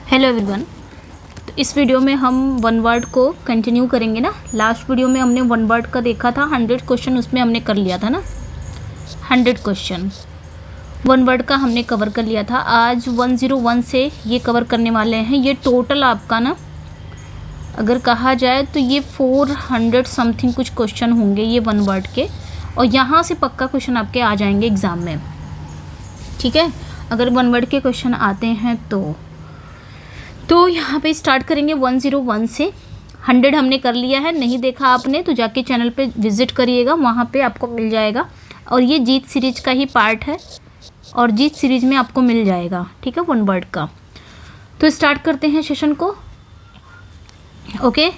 Hello everyone. तो इस video में हम वन वर्ड को कंटिन्यू करेंगे ना। लास्ट वीडियो में हमने वन वर्ड का देखा था 100 क्वेश्चन, उसमें हमने कर लिया था ना 100 क्वेश्चन वन वर्ड का हमने कवर कर लिया था। आज 101 से ये कवर करने वाले हैं। ये टोटल आपका ना अगर कहा जाए तो ये 400 समथिंग कुछ क्वेश्चन होंगे ये वन वर्ड के, और यहाँ से पक्का क्वेश्चन आपके आ जाएंगे एग्ज़ाम में। ठीक है, अगर वन वर्ड के क्वेश्चन आते हैं तो यहाँ पे स्टार्ट करेंगे 101 से। 100 हमने कर लिया है, नहीं देखा आपने तो जाके चैनल पे विज़िट करिएगा, वहाँ पे आपको मिल जाएगा। और ये जीत सीरीज का ही पार्ट है और जीत सीरीज में आपको मिल जाएगा। ठीक है, वन वर्ड का। तो स्टार्ट करते हैं सेशन को। ओके,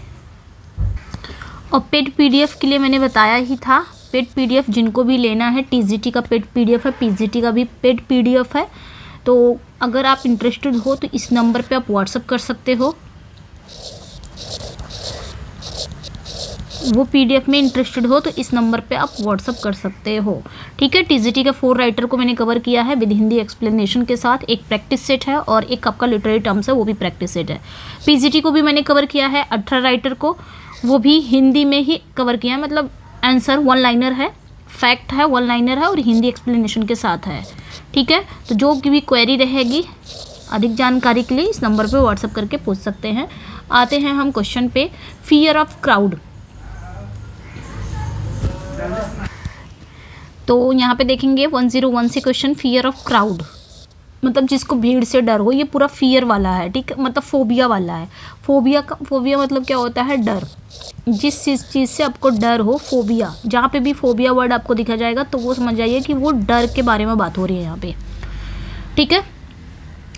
और पेड पीडीएफ के लिए मैंने बताया ही था, पेड पीडीएफ जिनको भी लेना है, टीजीटी का पेड पीडीएफ है, पीजीटी का भी पेड पीडीएफ है। तो अगर आप इंटरेस्टेड हो तो इस नंबर पे आप व्हाट्सअप कर सकते हो। वो पीडीएफ में इंटरेस्टेड हो तो इस नंबर पे आप व्हाट्सअप कर सकते हो। ठीक है, टीजीटी के 4 राइटर को मैंने कवर किया है विद हिंदी एक्सप्लेनेशन के साथ। एक प्रैक्टिस सेट है और एक आपका लिटरेरी टर्म्स है, वो भी प्रैक्टिस सेट है। पीजीटी को भी मैंने कवर किया है 18 राइटर को, वो भी हिंदी में ही कवर किया है। मतलब आंसर 1 लाइनर है, फैक्ट है 1 लाइनर है और हिंदी एक्सप्लेनेशन के साथ है। ठीक है, तो जो भी क्वेरी रहेगी अधिक जानकारी के लिए इस नंबर पे व्हाट्सअप करके पूछ सकते हैं। आते हैं हम क्वेश्चन पे। Fear of crowd. तो यहाँ पे देखेंगे 101 से क्वेश्चन, फियर ऑफ क्राउड मतलब जिसको भीड़ से डर हो। ये पूरा फियर वाला है, ठीक है, मतलब फोबिया वाला है। फोबिया मतलब क्या होता है? डर। जिस चीज़ से आपको डर हो, फोबिया। जहाँ पे भी फोबिया वर्ड आपको दिखा जाएगा तो वो समझ जाइए कि वो डर के बारे में बात हो रही है यहाँ पे। ठीक है,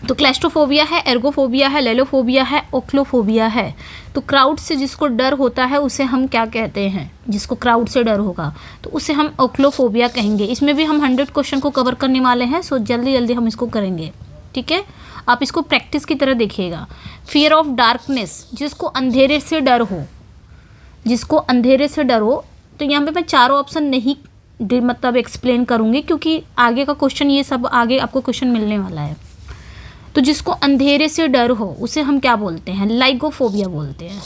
तो क्लैस्ट्रोफोबिया है, एर्गोफोबिया है, लेलोफोबिया है, ओक्लोफोबिया है। तो क्राउड से जिसको डर होता है उसे हम क्या कहते हैं? जिसको क्राउड से डर होगा तो उसे हम ओक्लोफोबिया कहेंगे। इसमें भी हम 100 क्वेश्चन को कवर करने वाले हैं, सो जल्दी जल्दी हम इसको करेंगे। ठीक है, आप इसको प्रैक्टिस की तरह देखिएगा। फियर ऑफ डार्कनेस, जिसको अंधेरे से डर हो, जिसको अंधेरे से डर हो। तो यहाँ पे मैं चारों ऑप्शन नहीं मतलब एक्सप्लेन करूँगी क्योंकि आगे का क्वेश्चन ये सब आगे आपको क्वेश्चन मिलने वाला है। तो जिसको अंधेरे से डर हो उसे हम क्या बोलते हैं? लाइगोफोबिया बोलते हैं।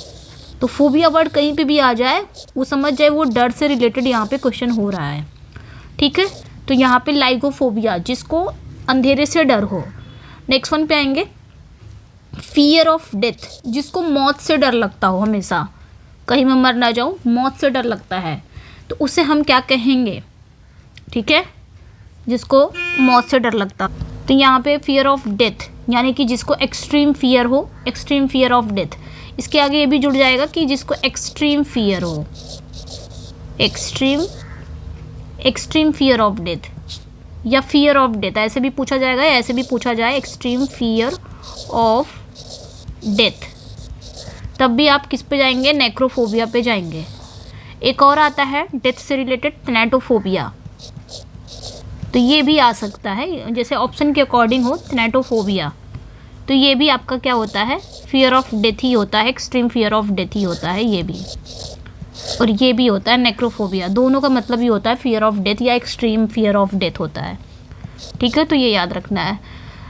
तो फोबिया वर्ड कहीं पे भी आ जाए वो समझ जाए वो डर से रिलेटेड यहाँ पे क्वेश्चन हो रहा है। ठीक है, तो यहाँ पे लाइगोफोबिया, जिसको अंधेरे से डर हो। नेक्स्ट वन पे आएंगे, फियर ऑफ डेथ, जिसको मौत से डर लगता हो, हमेशा कहीं मैं मर ना जाऊँ, मौत से डर लगता है, तो उसे हम क्या कहेंगे? ठीक है, जिसको मौत से डर लगता। तो यहाँ पे फियर ऑफ डेथ यानी कि जिसको एक्सट्रीम फियर हो, एक्सट्रीम फियर ऑफ डेथ। इसके आगे ये भी जुड़ जाएगा कि जिसको एक्सट्रीम फियर हो, एक्सट्रीम फियर ऑफ डेथ या फियर ऑफ डेथ, ऐसे भी पूछा जाएगा या ऐसे भी पूछा जाए, एक्सट्रीम फियर ऑफ डेथ। तब भी आप किस पे जाएंगे? नेक्रोफोबिया पे जाएंगे। एक और आता है डेथ से रिलेटेड, थैनेटोफोबिया। तो ये भी आ सकता है, जैसे ऑप्शन के अकॉर्डिंग हो। थैनेटोफोबिया तो ये भी आपका क्या होता है? फियर ऑफ डेथ ही होता है, एक्सट्रीम फियर ऑफ डेथ ही होता है ये भी। और ये भी होता है नेक्रोफोबिया। दोनों का मतलब ही होता है फियर ऑफ डेथ या एक्सट्रीम फियर ऑफ डेथ होता है। ठीक है, तो ये याद रखना है।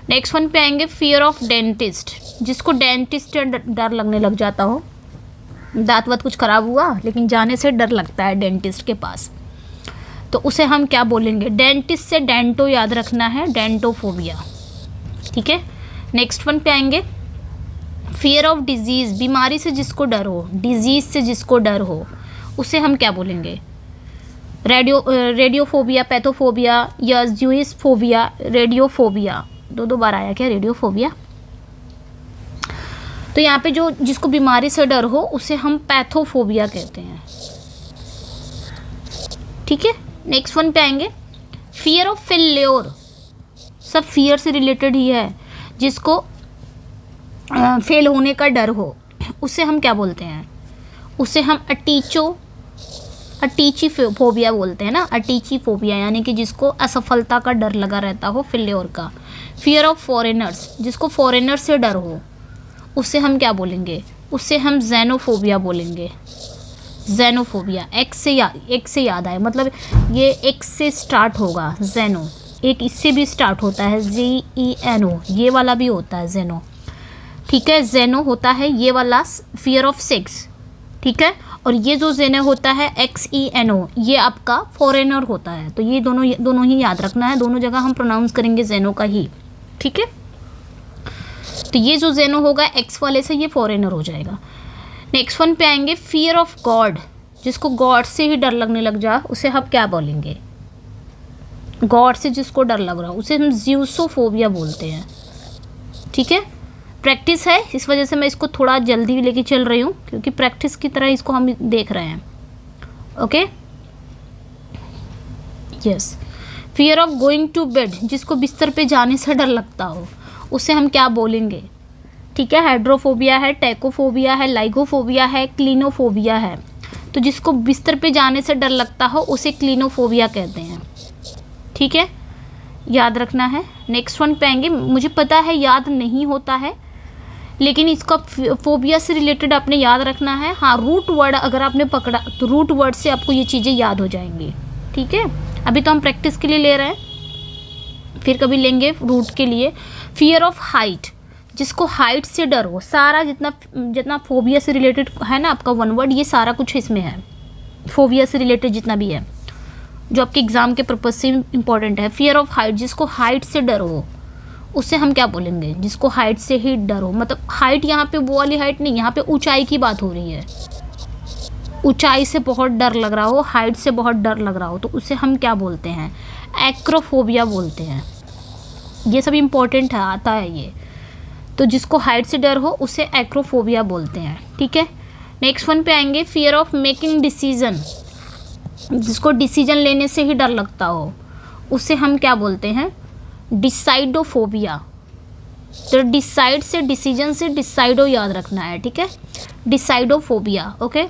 नेक्स्ट वन पे आएंगे, फियर ऑफ डेंटिस्ट, जिसको डेंटिस्ट से डर लगने लग जाता हो। दांत वात कुछ खराब हुआ लेकिन जाने से डर लगता है डेंटिस्ट के पास, तो उसे हम क्या बोलेंगे? डेंटिस्ट से डेंटो याद रखना है, डेंटोफोबिया। ठीक है, नेक्स्ट वन पे आएंगे, फियर ऑफ डिजीज़, बीमारी से जिसको डर हो, डिजीज़ से जिसको डर हो, उसे हम क्या बोलेंगे? रेडियोफोबिया, पैथोफोबिया या ज़ूइसफोबिया, रेडियोफोबिया। दो बार आया क्या रेडियोफोबिया? तो यहाँ पे जो जिसको बीमारी से डर हो उसे हम पैथोफोबिया कहते हैं। ठीक है, नेक्स्ट वन पे आएंगे, फियर ऑफ फेल्योर, सब फियर से रिलेटेड ही है। जिसको फेल होने का डर हो उसे हम क्या बोलते हैं? उसे हम अटीची फोबिया बोलते हैं ना, अटीची फोबिया, यानी कि जिसको असफलता का डर लगा रहता हो, फेल्योर का। फियर ऑफ फॉरेनर्स, जिसको फॉरेनर से डर हो उसे हम क्या बोलेंगे? उसे हम ज़ेनोफोबिया बोलेंगे। ज़ेनोफोबिया, एक से याद आए, मतलब ये एक से स्टार्ट होगा, ज़ेनो। एक इससे भी स्टार्ट होता है, ZENO, ये वाला भी होता है ज़ेनो। ठीक है। जेनो होता है ये वाला फियर ऑफ सेक्स, ठीक है। और ये जो जेनो होता है XENO, ये आपका फॉरेनर होता है। तो ये दोनों ही याद रखना है, दोनों जगह हम प्रोनाउंस करेंगे जेनो का ही, ठीक है। तो ये जो जेनो होगा एक्स वाले से ये फॉरेनर हो जाएगा। नेक्स्ट वन पे आएंगे फियर ऑफ गॉड, जिसको गॉड से ही डर लगने लग जा उसे हम क्या बोलेंगे? गॉड से जिसको डर लग रहा हो उसे हम ज़्यूसोफोबिया बोलते हैं, ठीक है। प्रैक्टिस है, इस वजह से मैं इसको थोड़ा जल्दी लेके चल रही हूँ, क्योंकि प्रैक्टिस की तरह इसको हम देख रहे हैं। Okay, yes. Fear of going to bed, जिसको बिस्तर पे जाने से डर लगता हो उसे हम क्या बोलेंगे? ठीक है, हाइड्रोफोबिया है, टैकोफोबिया है, लाइगोफोबिया है, क्लिनोफोबिया है। तो जिसको बिस्तर पे जाने से डर लगता हो उसे क्लिनोफोबिया कहते हैं, ठीक है, याद रखना है। नेक्स्ट वन पे आएंगे, मुझे पता है याद नहीं होता है, लेकिन इसका फोबिया से रिलेटेड आपने याद रखना है। हाँ, रूट वर्ड अगर आपने पकड़ा तो रूट वर्ड से आपको ये चीज़ें याद हो जाएंगी, ठीक है। अभी तो हम प्रैक्टिस के लिए ले रहे हैं, फिर कभी लेंगे रूट के लिए। फियर ऑफ हाइट, जिसको हाइट से डर हो, सारा जितना फोबिया से रिलेटेड है ना आपका वन वर्ड, ये सारा कुछ इसमें है। फोबिया से रिलेटेड जितना भी है जो आपके एग्ज़ाम के पर्पज से इम्पॉर्टेंट है। फियर ऑफ हाइट, जिसको हाइट से डर हो उससे हम क्या बोलेंगे? जिसको हाइट से ही डर हो, मतलब हाइट यहाँ पे वो वाली हाइट नहीं, यहाँ पे ऊंचाई की बात हो रही है। ऊंचाई से बहुत डर लग रहा हो, हाइट से बहुत डर लग रहा हो, तो उसे हम क्या बोलते हैं? एक्रोफोबिया बोलते हैं। ये सब इम्पोर्टेंट है, आता है ये। तो जिसको हाइट से डर हो उसे एक्रोफोबिया बोलते हैं, ठीक है। नेक्स्ट वन पे आएंगे, फियर ऑफ मेकिंग डिसीजन, जिसको डिसीजन लेने से ही डर लगता हो उसे हम क्या बोलते हैं? डिसाइडोफोबिया। तो डिसाइड से, डिसीजन से डिसाइडो याद रखना है, ठीक है, डिसाइडोफोबिया। ओके।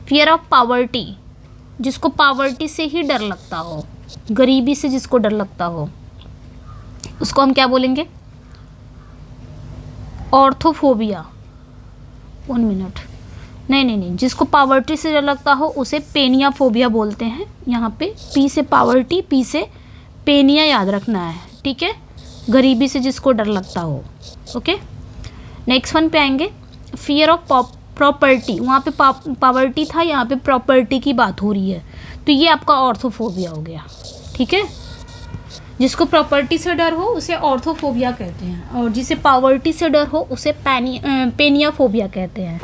फियर ऑफ पावर्टी, जिसको पावर्टी से ही डर लगता हो, गरीबी से जिसको डर लगता हो उसको हम क्या बोलेंगे? ऑर्थोफोबिया। 1 मिनट, नहीं, जिसको पावर्टी से डर लगता हो उसे पेनियाफोबिया बोलते हैं। यहाँ पे पी से पावर्टी, पी से पेनिया याद रखना है, ठीक है, गरीबी से जिसको डर लगता हो। ओके। नेक्स्ट वन पे आएंगे, फियर ऑफ प्रॉपर्टी, वहाँ पे पावर्टी था, यहाँ पे प्रॉपर्टी की बात हो रही है, तो ये आपका ऑर्थोफोबिया हो गया, ठीक है। जिसको प्रॉपर्टी से डर हो उसे ऑर्थोफोबिया कहते हैं, और जिसे पावर्टी से डर हो उसे पेनियाफोबिया कहते हैं,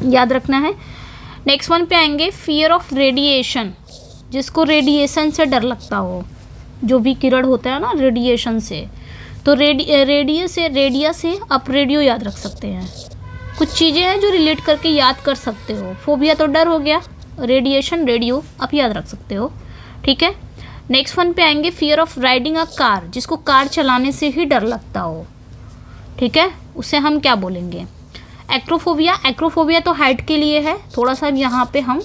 याद रखना है। नेक्स्ट वन पे आएंगे, फियर ऑफ रेडिएशन, जिसको रेडिएशन से डर लगता हो, जो भी किरण होता है ना रेडिएशन से, तो रेडिया से आप रेडियो याद रख सकते हैं। कुछ चीज़ें हैं जो रिलेट करके याद कर सकते हो। फोबिया तो डर हो गया, रेडिएशन, रेडियो आप याद रख सकते हो, ठीक है। नेक्स्ट वन पे आएंगे, fear of riding a car, जिसको कार चलाने से ही डर लगता हो, ठीक है, उसे हम क्या बोलेंगे? एक्रोफोबिया। एक्रोफोबिया तो हाइट के लिए है, थोड़ा सा यहाँ पे हम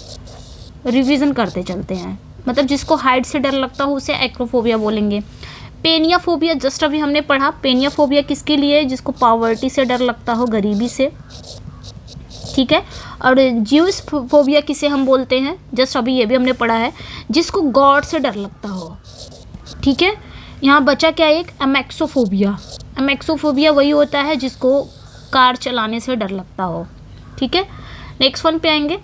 रिवीजन करते चलते हैं, मतलब जिसको हाइट से डर लगता हो उसे एक्रोफोबिया बोलेंगे। पेनियाफोबिया जस्ट अभी हमने पढ़ा, पेनियाफोबिया किसके लिए है? जिसको पावर्टी से डर लगता हो, गरीबी से, ठीक है। और जियोस्फोबिया किसे हम बोलते हैं? जस्ट अभी ये भी हमने पढ़ा है, जिसको गॉड से डर लगता हो, ठीक है। यहाँ बचा क्या? एक एमेक्सोफोबिया। एमेक्सोफोबिया वही होता है जिसको कार चलाने से डर लगता हो, ठीक है। नेक्स्ट वन पे आएंगे,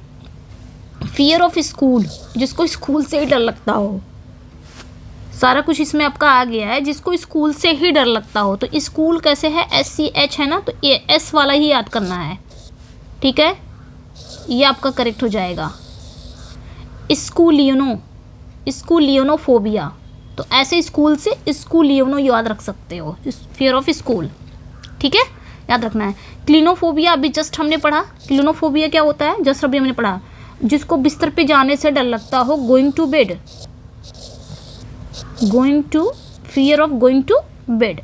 फियर ऑफ स्कूल, जिसको स्कूल से ही डर लगता हो। सारा कुछ इसमें आपका आ गया है, जिसको स्कूल से ही डर लगता हो। तो स्कूल कैसे है? SCH है ना, तो ये S वाला ही याद करना है, ठीक है, ये आपका करेक्ट हो जाएगा। स्कूलियोनोफोबिया, तो ऐसे स्कूल से स्कूलियोनो याद रख सकते हो, फियर ऑफ स्कूल, ठीक है, याद रखना है। क्लिनोफोबिया अभी जस्ट हमने पढ़ा। क्लिनोफोबिया क्या होता है? जस्ट अभी हमने पढ़ा, जिसको बिस्तर पे जाने से डर लगता हो, going to bed, fear of going to bed,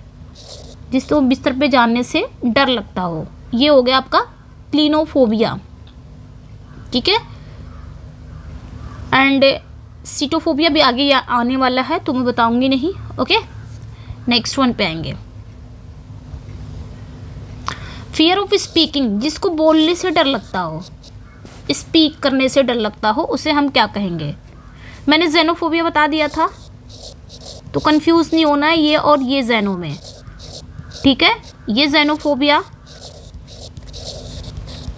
जिसको बिस्तर पे जाने से डर लगता हो, ये हो गया आपका क्लिनोफोबिया, ठीक है। एंड सीटोफोबिया भी आगे आने वाला है, तो मैं बताऊंगी नहीं, ओके। नेक्स्ट वन पे आएंगे, फियर ऑफ स्पीकिंग, जिसको बोलने से डर लगता हो, स्पीक करने से डर लगता हो, उसे हम क्या कहेंगे? मैंने जेनोफोबिया बता दिया था, तो कंफ्यूज नहीं होना है ये और ये जेनो में, ठीक है। ये जेनोफोबिया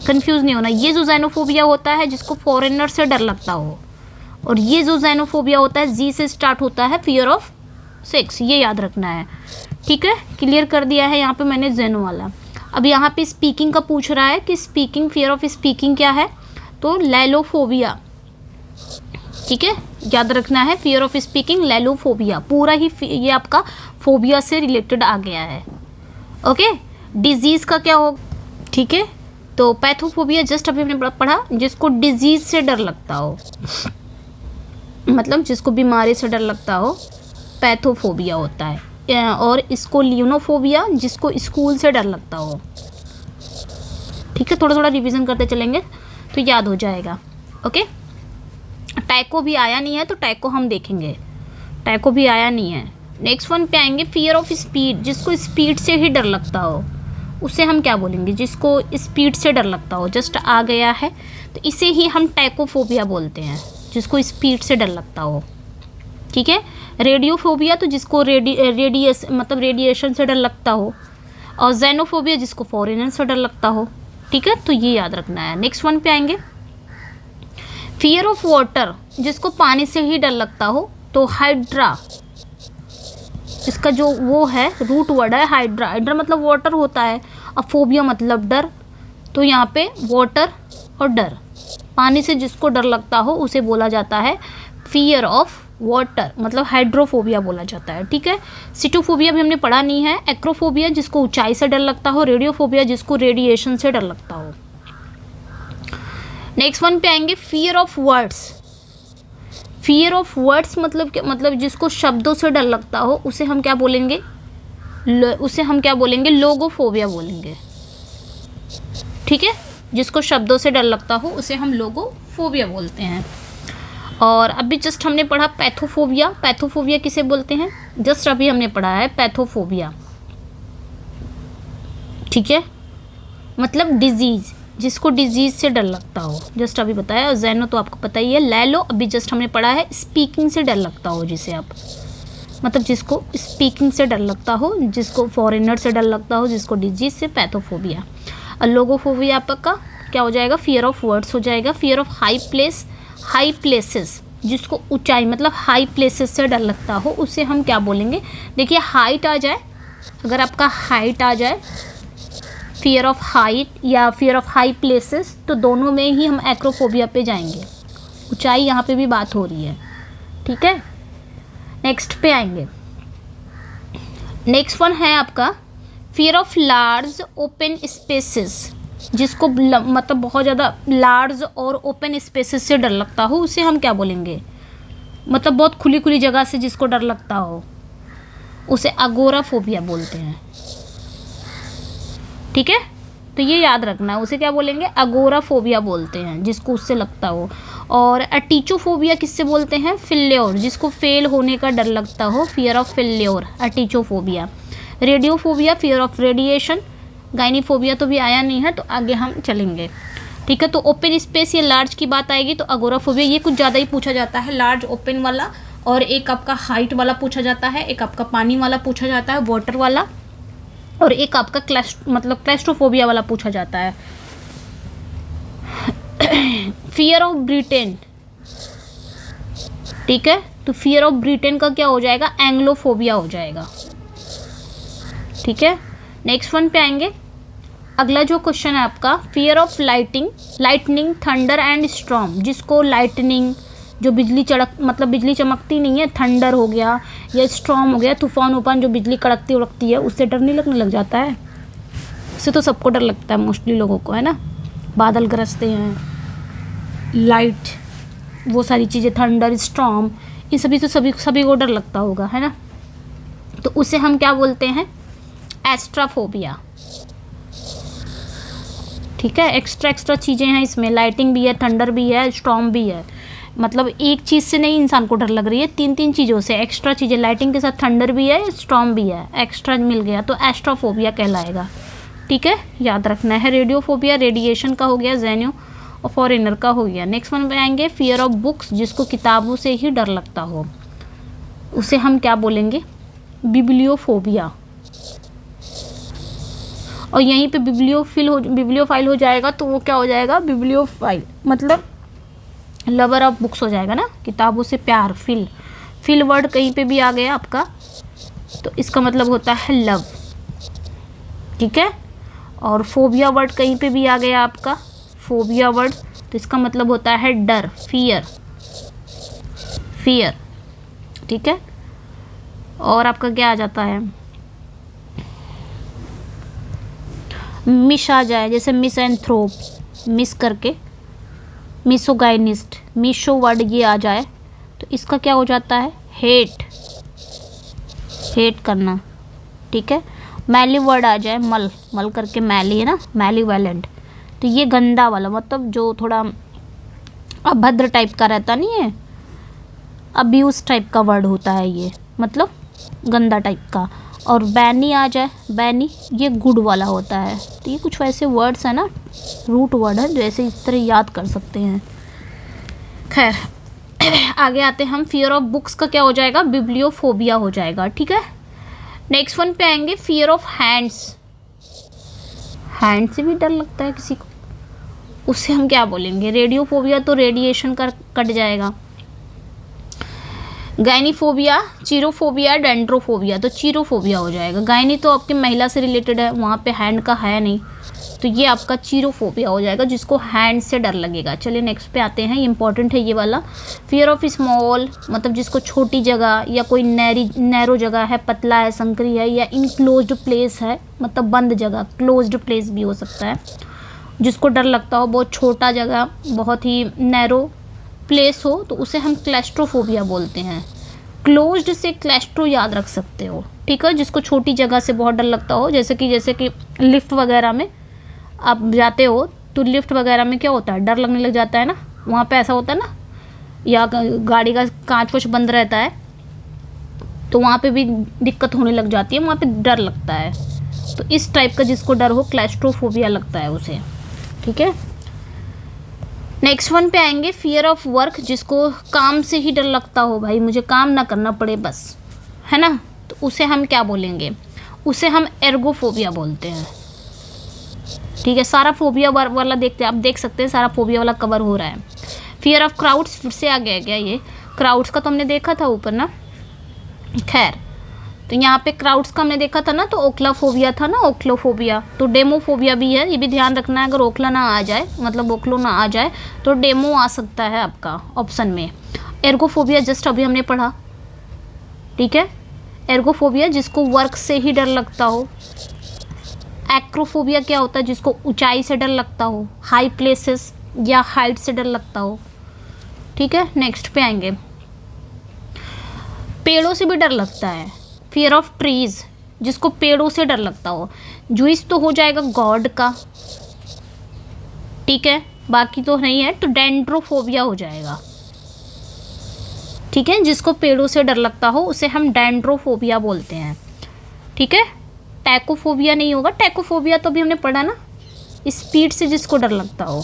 कंफ्यूज नहीं होना। ये जो ज़ेनोफोबिया होता है जिसको फॉरेनर से डर लगता हो, और ये जो ज़ेनोफोबिया होता है जी से स्टार्ट होता है, फियर ऑफ सेक्स, ये याद रखना है। ठीक है, क्लियर कर दिया है यहाँ पे मैंने ज़ेनो वाला। अब यहाँ पे स्पीकिंग का पूछ रहा है कि स्पीकिंग, फियर ऑफ स्पीकिंग क्या है, तो लैलोफोबिया। ठीक है, याद रखना है, फियर ऑफ स्पीकिंग, लैलोफोबिया, पूरा ही ये आपका फोबिया से रिलेटेड आ गया है। ओके, डिजीज़ का क्या हो, ठीक है, तो पैथोफोबिया जस्ट अभी हमने पढ़ा, जिसको डिजीज़ से डर लगता हो, मतलब जिसको बीमारी से डर लगता हो, पैथोफोबिया होता है। और इसको लियोनोफोबिया, जिसको स्कूल से डर लगता हो। ठीक है, थोड़ा थोड़ा रिवीजन करते चलेंगे तो याद हो जाएगा। ओके, टैको भी आया नहीं है तो टैको हम देखेंगे, टैको भी आया नहीं है। नेक्स्ट वन पे आएंगे, फियर ऑफ स्पीड, जिसको स्पीड से ही डर लगता हो, उसे हम क्या बोलेंगे, जिसको स्पीड से डर लगता हो, जस्ट आ गया है, तो इसे ही हम टैकोफोबिया बोलते हैं, जिसको स्पीड से डर लगता हो। ठीक है, रेडियोफोबिया तो जिसको मतलब रेडिएशन से डर लगता हो, और ज़ेनोफोबिया जिसको फॉरेनर से डर लगता हो। ठीक है, तो ये याद रखना है। नेक्स्ट वन पे आएंगे, फियर ऑफ वाटर, जिसको पानी से ही डर लगता हो, तो हाइड्रा, इसका जो वो है रूट वर्ड है हाइड्रा, हाइड्रा मतलब वाटर होता है, और फोबिया मतलब डर, तो यहाँ पे वाटर और डर, पानी से जिसको डर लगता हो उसे बोला जाता है फियर ऑफ वाटर, मतलब हाइड्रोफोबिया बोला जाता है। ठीक है, सिटोफोबिया भी हमने पढ़ा नहीं है। एक्रोफोबिया जिसको ऊंचाई से डर लगता हो, रेडियोफोबिया जिसको रेडिएशन से डर लगता हो। नेक्स्ट वन पे आएंगे, fear of words, fear of words मतलब क्या, मतलब जिसको शब्दों से डर लगता हो उसे हम क्या बोलेंगे, उसे हम क्या बोलेंगे, लोगोफोबिया बोलेंगे। ठीक है, जिसको शब्दों से डर लगता हो उसे हम लोगोफोबिया बोलते हैं। और अभी जस्ट हमने पढ़ा पैथोफोबिया, पैथोफोबिया किसे बोलते हैं, जस्ट अभी हमने पढ़ा है पैथोफोबिया। ठीक है, मतलब डिजीज़, जिसको डिजीज़ से डर लगता हो, जस्ट अभी बताया। और ज़ेनो तो आपको पता ही है। लैलो अभी जस्ट हमने पढ़ा है स्पीकिंग से डर लगता हो, जिसे आप, मतलब जिसको स्पीकिंग से डर लगता हो, जिसको फॉरेनर से डर लगता हो, जिसको डिजीज़ से, पैथोफोबिया। और लोगोफोबिया आपका क्या हो जाएगा, फियर ऑफ वर्ड्स हो जाएगा। Fear of high place, high places, जिसको ऊंचाई मतलब हाई प्लेसेस से डर लगता हो उसे हम क्या बोलेंगे। देखिए हाइट आ जाए, अगर आपका हाइट आ जाए, फियर ऑफ हाइट या फियर ऑफ हाई प्लेसेस, तो दोनों में ही हम एक्रोफोबिया पे जाएंगे। ऊंचाई यहाँ पे भी बात हो रही है। ठीक है, नेक्स्ट पे आएंगे। नेक्स्ट वन है आपका fear of large open spaces, जिसको मतलब बहुत ज़्यादा लार्ज और ओपन स्पेसेस से डर लगता हो उसे हम क्या बोलेंगे, मतलब बहुत खुली खुली जगह से जिसको डर लगता हो उसे अगोराफोबिया बोलते हैं। ठीक है, तो ये याद रखना है, उसे क्या बोलेंगे, अगोराफोबिया बोलते हैं, जिसको उससे लगता हो। और अटीचोफोबिया किससे बोलते हैं, फेल्योर, जिसको फेल होने का डर लगता हो, fear of failure, atychiphobia. Radiophobia, fear of radiation. Gynophobia तो भी आया नहीं है, तो आगे हम चलेंगे। ठीक है, तो ओपन स्पेस या लार्ज की बात आएगी तो अगोराफोबिया, ये कुछ ज़्यादा ही पूछा जाता है, लार्ज ओपन वाला, और एक आपका हाइट वाला पूछा जाता है, एक आपका पानी वाला पूछा जाता है, वाटर वाला, और एक आपका क्लैस्ट्रोफोबिया वाला पूछा जाता है। फियर ऑफ ब्रिटेन, ठीक है, तो फियर ऑफ ब्रिटेन का क्या हो जाएगा, एंग्लोफोबिया हो जाएगा। ठीक है, नेक्स्ट वन पे आएंगे। अगला जो क्वेश्चन है आपका, fear of lightning, thunder and storm, जिसको लाइटनिंग, जो बिजली मतलब बिजली चमकती नहीं है, थंडर हो गया या स्टॉर्म हो गया, तूफान उफान जो बिजली कड़कती उड़कती है, उससे डर नहीं लगने लग जाता है। उससे तो सबको डर लगता है, मोस्टली लोगों को, है ना। बादल गरजते हैं, लाइट, वो सारी चीज़ें, थंडर, स्टॉर्म, ये सभी तो सभी को डर लगता होगा, है ना। तो उसे हम क्या बोलते हैं, एस्ट्राफोबिया। ठीक है, एक्स्ट्रा चीज़ें हैं इसमें, लाइटिंग भी है, थंडर भी है, स्टॉर्म भी है, मतलब एक चीज़ से नहीं इंसान को डर लग रही है, तीन तीन चीज़ों से, एक्स्ट्रा चीज़ें, लाइटिंग के साथ थंडर भी है, स्टॉर्म भी है, एक्स्ट्रा मिल गया तो एस्ट्राफोबिया कहलाएगा। ठीक है, याद रखना है। रेडियोफोबिया रेडिएशन का हो गया, ज़ेनो और फॉरेनर का हो गया। नेक्स्ट वन पे आएंगे, फियर ऑफ बुक्स, जिसको किताबों से ही डर लगता हो उसे हम क्या बोलेंगे, बिब्लियोफोबिया। और यहीं पे बिब्लियोफाइल हो जाएगा तो वो क्या हो जाएगा, बिब्लियोफाइल मतलब लवर ऑफ बुक्स हो जाएगा ना, किताबों से प्यार। फिल वर्ड कहीं पे भी आ गया आपका तो इसका मतलब होता है लव, ठीक है। और फोबिया वर्ड कहीं पे भी आ गया आपका, फोबिया वर्ड, तो इसका मतलब होता है डर, फियर, ठीक है। और आपका क्या आ जाता है, मिश आ जाए, जैसे मिसएंथ्रोप, मिस करके मिसोगाइनिस्ट, मिशो वर्ड ये आ जाए तो इसका क्या हो जाता है, हेट करना, ठीक है। मैली वर्ड आ जाए, मल करके मैली है ना, मैलीवेलेंट, तो ये गंदा वाला, मतलब जो थोड़ा अभद्र टाइप का रहता नहीं है, अब्यूज टाइप का वर्ड होता है ये, मतलब गंदा टाइप का। और बैनी आ जाए, बैनी ये गुड वाला होता है। तो ये कुछ वैसे वर्ड्स हैं ना, रूट वर्ड है, जैसे इस तरह याद कर सकते हैं। खैर आगे आते हैं हम, फियर ऑफ बुक्स का क्या हो जाएगा, बिब्लियोफोबिया हो जाएगा, ठीक है। नेक्स्ट वन पे आएंगे, फियर ऑफ हैंड्स। हैंड से भी डर लगता है किसी को, उससे हम क्या बोलेंगे, रेडियोफोबिया, तो रेडिएशन का कट जाएगा। गायनीफोबिया, चीरोफोबिया, डेंड्रोफोबिया, तो चीरोफोबिया हो जाएगा। गायनी तो आपकी महिला से रिलेटेड है, वहाँ पे हैंड का है नहीं, तो ये आपका चीरोफोबिया हो जाएगा, जिसको हैंड से डर लगेगा। चलिए नेक्स्ट पे आते हैं, इंपॉर्टेंट है ये वाला, फियर ऑफ स्मॉल, मतलब जिसको छोटी जगह या कोई नैरो जगह है, पतला है, संकरी है, या इनक्लोज्ड प्लेस है, मतलब बंद जगह, क्लोज्ड प्लेस भी हो सकता है, जिसको डर लगता हो, बहुत छोटा जगह, बहुत ही नैरो प्लेस हो, तो उसे हम क्लैस्ट्रोफोबिया बोलते हैं। क्लोज्ड से क्लैस्ट्रो याद रख सकते हो, ठीक है, जिसको छोटी जगह से बहुत डर लगता हो, जैसे कि लिफ्ट वगैरह में आप जाते हो तो लिफ्ट वगैरह में क्या होता है, डर लगने लग जाता है ना, वहाँ पे ऐसा होता है ना, या गाड़ी का कांच वाच बंद रहता है तो वहाँ पे भी दिक्कत होने लग जाती है, वहाँ पे डर लगता है। तो इस टाइप का जिसको डर हो, क्लैस्ट्रोफोबिया लगता है उसे, ठीक है। नेक्स्ट वन पे आएंगे, फियर ऑफ वर्क, जिसको काम से ही डर लगता हो, भाई मुझे काम ना करना पड़े बस, है ना, तो उसे हम क्या बोलेंगे, उसे हम एर्गोफोबिया बोलते हैं, ठीक है। सारा फोबिया वाला देखते हैं, आप देख सकते हैं सारा फोबिया वाला कवर हो रहा है। फियर ऑफ क्राउड्स फिर से आ गया क्या, ये क्राउड्स का तो हमने देखा था ऊपर ना, खैर तो यहाँ पे क्राउड्स का हमने देखा था ना, तो ओक्लाफोबिया था ना, ओक्लोफोबिया, तो डेमोफोबिया भी है, ये भी ध्यान रखना है, अगर ओखला ना आ जाए, मतलब ओक्लो ना आ जाए तो डेमो आ सकता है आपका ऑप्शन में। एर्गोफोबिया जस्ट अभी हमने पढ़ा, ठीक है, एर्गोफोबिया जिसको वर्क से ही डर लगता हो। एक्रोफोबिया क्या होता है, जिसको ऊंचाई से डर लगता हो, हाई प्लेसेस या हाइट से डर लगता हो, ठीक है। नेक्स्ट पे आएंगे, पेड़ों से भी डर लगता है, फियर ऑफ ट्रीज, जिसको पेड़ों से डर लगता हो। जूइस तो हो जाएगा गॉड का, ठीक है, बाकी तो नहीं है, तो डेंड्रोफोबिया हो जाएगा, ठीक है, जिसको पेड़ों से डर लगता हो उसे हम डेंड्रोफोबिया बोलते हैं, ठीक है। टैकोफोबिया नहीं होगा, टैकोफोबिया तो अभी हमने पढ़ा ना, स्पीड से जिसको डर लगता हो,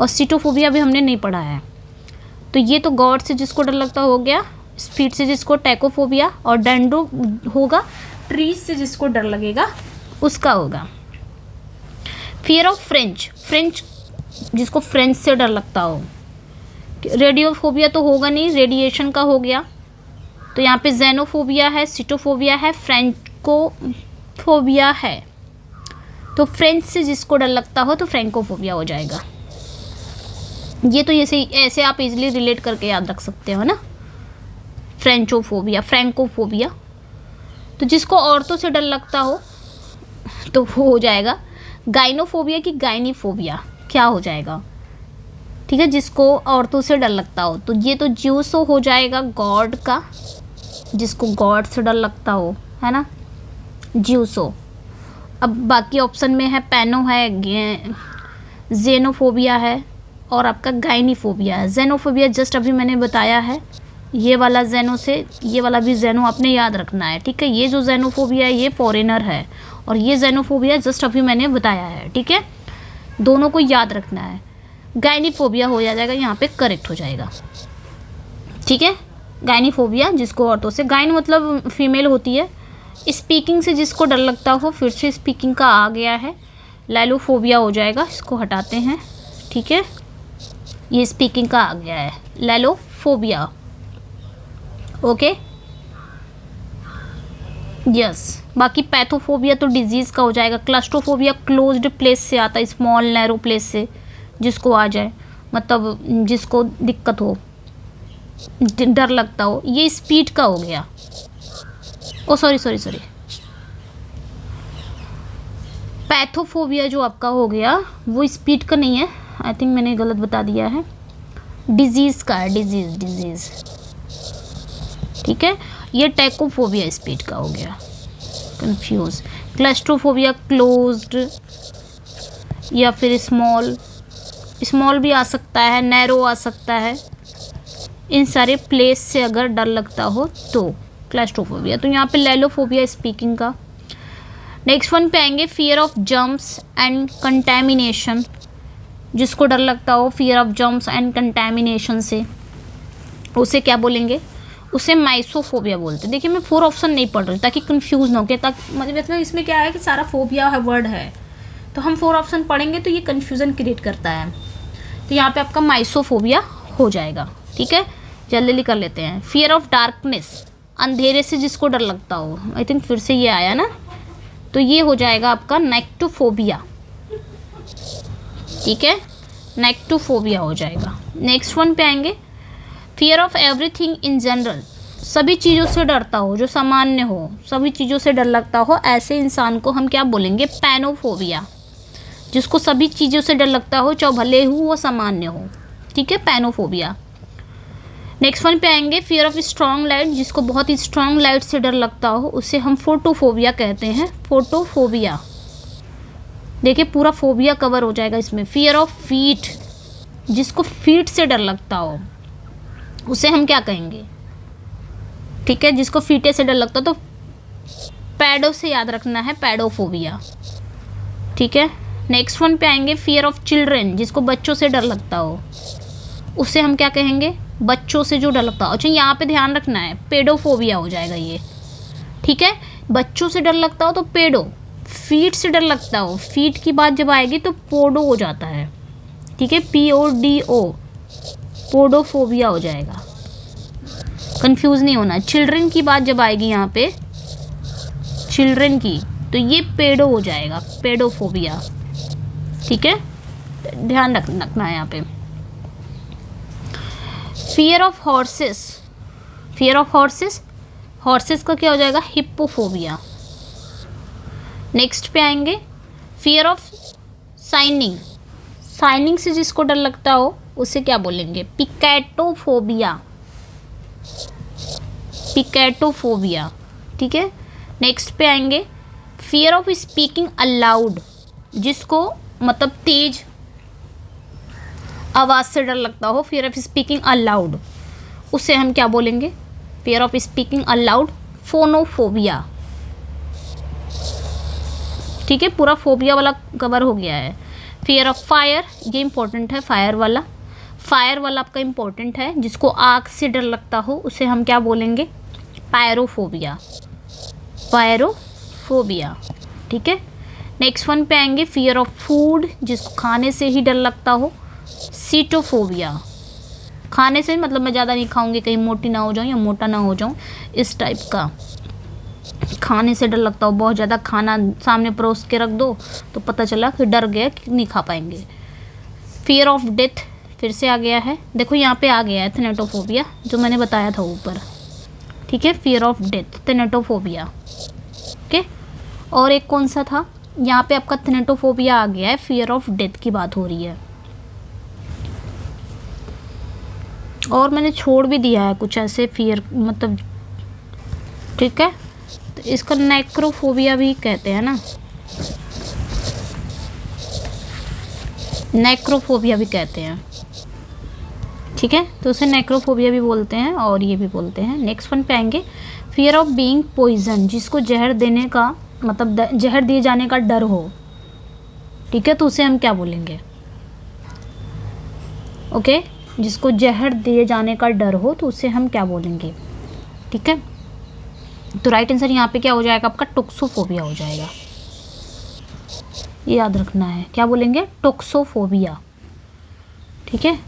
और सीटोफोबिया भी हमने नहीं पढ़ा है, तो ये तो गॉड से जिसको डर लगता हो गया, स्पीड से जिसको टैकोफोबिया, और डेंड्रो होगा ट्रीज से जिसको डर लगेगा उसका होगा। फियर ऑफ फ्रेंच जिसको फ्रेंच से डर लगता हो। रेडियोफोबिया तो होगा नहीं, रेडिएशन का हो गया, तो यहाँ पे जेनोफोबिया है, सीटोफोबिया है, फ्रैंकोफोबिया है, तो फ्रेंच से जिसको डर लगता हो तो फ्रैंकोफोबिया हो जाएगा। ये तो ऐसे आप इजीली रिलेट करके याद रख सकते हो ना, फ्रैंकोफोबिया, तो जिसको औरतों से डर लगता हो तो वो हो जाएगा गाइनोफोबिया की गाइनीफोबिया, क्या हो जाएगा, ठीक है, जिसको औरतों से डर लगता हो, तो ये तो ज्यूसो हो जाएगा गॉड का, जिसको गॉड से डर लगता हो, है ना, ज्यूसो। अब बाकी ऑप्शन में है पैनो है, जेनोफोबिया है, और आपका गाइनीफोबिया है। जेनोफोबिया जस्ट अभी मैंने बताया है, ये वाला जेनो से, ये वाला भी जेनो आपने याद रखना है, ठीक है। ये जो जेनोफोबिया है ये फॉरेनर है, और ये जेनोफोबिया जस्ट अभी मैंने बताया है, ठीक है, दोनों को याद रखना है। गाइनीफोबिया हो जाएगा यहाँ पे, करेक्ट हो जाएगा, ठीक है। गाइनीफोबिया जिसको औरतों से, गाइन मतलब फीमेल होती है, स्पीकिंग से जिसको डर लगता हो, फिर से स्पीकिंग का आ गया है, लैलोफोबिया हो जाएगा। इसको हटाते हैं, ठीक है, ये स्पीकिंग का आ गया है, लैलोफोबिया। Okay, yes. बाकी पैथोफोबिया तो डिजीज़ का हो जाएगा। क्लस्ट्रोफोबिया क्लोज्ड प्लेस से आता है, स्मॉल नैरो प्लेस से जिसको आ जाए, मतलब जिसको दिक्कत हो, डर लगता हो। ये स्पीड का हो गया। ओ सॉरी, पैथोफोबिया जो आपका हो गया वो स्पीड का नहीं है, आई थिंक मैंने गलत बता दिया है, डिजीज़ का है, डिजीज़, ठीक है। ये टैकोफोबिया स्पीड का हो गया, कंफ्यूज। क्लस्ट्रोफोबिया क्लोज्ड या फिर स्मॉल भी आ सकता है, नैरो आ सकता है। इन सारे प्लेस से अगर डर लगता हो तो क्लस्ट्रोफोबिया। तो यहाँ पे लैलोफोबिया स्पीकिंग का। नेक्स्ट वन पे आएंगे, fear of jumps and contamination. जिसको डर लगता हो fear of jumps and contamination से, उसे क्या बोलेंगे? उसे माइसोफोबिया बोलते हैं। देखिए मैं 4 ऑप्शन नहीं पढ़ रही ताकि कंफ्यूज ना हो, ताकि मतलब इसमें क्या है कि सारा फोबिया है वर्ड है, तो हम 4 ऑप्शन पढ़ेंगे तो ये कन्फ्यूज़न क्रिएट करता है। तो यहाँ पे आपका माइसोफोबिया हो जाएगा, ठीक है। जल्दी कर लेते हैं। फियर ऑफ डार्कनेस, अंधेरे से जिसको डर लगता हो, आई थिंक फिर से ये आया ना, तो ये हो जाएगा आपका नेक्टोफोबिया, ठीक है, नेक्टोफोबिया हो जाएगा। नेक्स्ट वन पे आएंगे, fear of everything in general, सभी चीज़ों से डरता हो, जो सामान्य हो, सभी चीज़ों से डर लगता हो, ऐसे इंसान को हम क्या बोलेंगे? पैनोफोबिया। जिसको सभी चीज़ों से डर लगता हो, चाहे भले हो वो सामान्य हो, ठीक है, पैनोफोबिया। नेक्स्ट वन पे आएंगे, फियर ऑफ स्ट्रॉन्ग लाइट, जिसको बहुत ही स्ट्रॉन्ग लाइट से डर लगता हो, उसे हम फोटोफोबिया कहते हैं, फोटोफोबिया। देखिए पूरा फोबिया कवर हो जाएगा इसमें। फियर ऑफ फीट, जिसको फीट से डर लगता हो, उसे हम क्या कहेंगे? ठीक है, जिसको फीटे से डर लगता हो तो पैडो से याद रखना है, पैडोफोबिया, ठीक है। नेक्स्ट वन पे आएंगे, फियर ऑफ चिल्ड्रेन, जिसको बच्चों से डर लगता हो, उसे हम क्या कहेंगे? बच्चों से जो डर लगता हो। अच्छा यहाँ पे ध्यान रखना है, पेडोफोबिया हो जाएगा ये, ठीक है। बच्चों से डर लगता हो तो पेडो, फीट से डर लगता हो, फीट की बात जब आएगी तो पोडो हो जाता है, ठीक है, PODO, पोडोफोबिया हो जाएगा। कंफ्यूज नहीं होना। चिल्ड्रन की बात जब आएगी यहाँ पे, चिल्ड्रन की, तो ये पेडो हो जाएगा, पेडोफोबिया, ठीक है, ध्यान रखना है यहाँ पे। Fear of horses, fear of horses, horses का क्या हो जाएगा? हिप्पोफोबिया। नेक्स्ट पे आएंगे, फियर ऑफ साइनिंग, साइनिंग से जिसको डर लगता हो उसे क्या बोलेंगे? पिकैटोफोबिया, पिकैटोफोबिया, ठीक है। नेक्स्ट पे आएंगे, फियर ऑफ स्पीकिंग अलाउड, जिसको मतलब तेज आवाज़ से डर लगता हो, फियर ऑफ स्पीकिंग अलाउड, उसे हम क्या बोलेंगे? Fear of speaking allowed, phonophobia, ठीक है, पूरा फोबिया वाला कवर हो गया है। फियर ऑफ फायर, ये इंपॉर्टेंट है, फायर वाला आपका इंपॉर्टेंट है। जिसको आग से डर लगता हो उसे हम क्या बोलेंगे? पायरोफोबिया, पायरोफोबिया, ठीक है। नेक्स्ट वन पे आएंगे, फियर ऑफ फूड, जिसको खाने से ही डर लगता हो, सीटोफोबिया, खाने से मतलब मैं ज़्यादा नहीं खाऊंगी, कहीं मोटी ना हो जाऊँ या मोटा ना हो जाऊँ, इस टाइप का खाने से डर लगता हो। बहुत ज़्यादा खाना सामने परोस के रख दो तो पता चला कि डर गया कि नहीं खा पाएंगे। फियर ऑफ डेथ फिर से आ गया है, देखो यहाँ पे आ गया है थैनेटोफोबिया, जो मैंने बताया था ऊपर, ठीक है, fear of death, thanatophobia, okay. और एक कौन सा था? यहाँ पे आपका थैनेटोफोबिया आ गया है, फियर ऑफ डेथ की बात हो रही है। और मैंने छोड़ भी दिया है कुछ ऐसे फियर, मतलब, ठीक है, तो इसका नेक्रोफोबिया भी कहते हैं ना, नेक्रोफोबिया भी कहते हैं, ठीक है, तो उसे नेक्रोफोबिया भी बोलते हैं और ये भी बोलते हैं। नेक्स्ट वन पे आएंगे, फियर ऑफ बीइंग पॉइजन, जिसको जहर देने का मतलब जहर दिए जाने का डर हो, ठीक है, तो उसे हम क्या बोलेंगे? ओके, जिसको जहर दिए जाने का डर हो तो उसे हम क्या बोलेंगे? ठीक है, तो राइट आंसर यहाँ पे क्या हो जाएगा आपका, टोक्सोफोबिया हो जाएगा। ये याद रखना है, क्या बोलेंगे, टोक्सोफोबिया। ठीक है,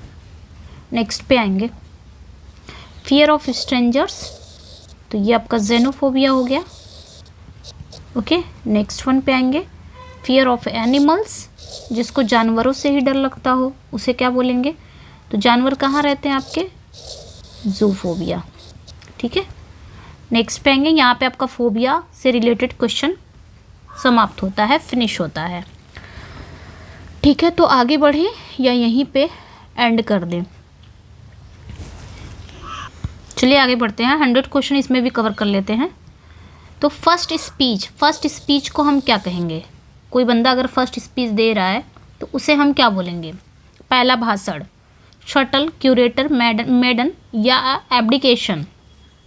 नेक्स्ट पे आएंगे, फियर ऑफ स्ट्रेंजर्स, तो ये आपका जेनोफोबिया हो गया। ओके, नेक्स्ट वन पे आएंगे, फियर ऑफ एनिमल्स, जिसको जानवरों से ही डर लगता हो उसे क्या बोलेंगे, तो जानवर कहाँ रहते हैं आपके, जूफोबिया। ठीक है, नेक्स्ट पे आएंगे, यहाँ पे आपका फोबिया से रिलेटेड क्वेश्चन समाप्त होता है, फिनिश होता है। ठीक है, तो आगे बढ़े या यहीं पे एंड कर दें, चलिए आगे बढ़ते हैं। 100 क्वेश्चन इसमें भी कवर कर लेते हैं। तो फर्स्ट स्पीच को हम क्या कहेंगे, कोई बंदा अगर फर्स्ट स्पीच दे रहा है तो उसे हम क्या बोलेंगे, पहला भाषण, शटल, क्यूरेटर, मेडन या एब्डिकेशन,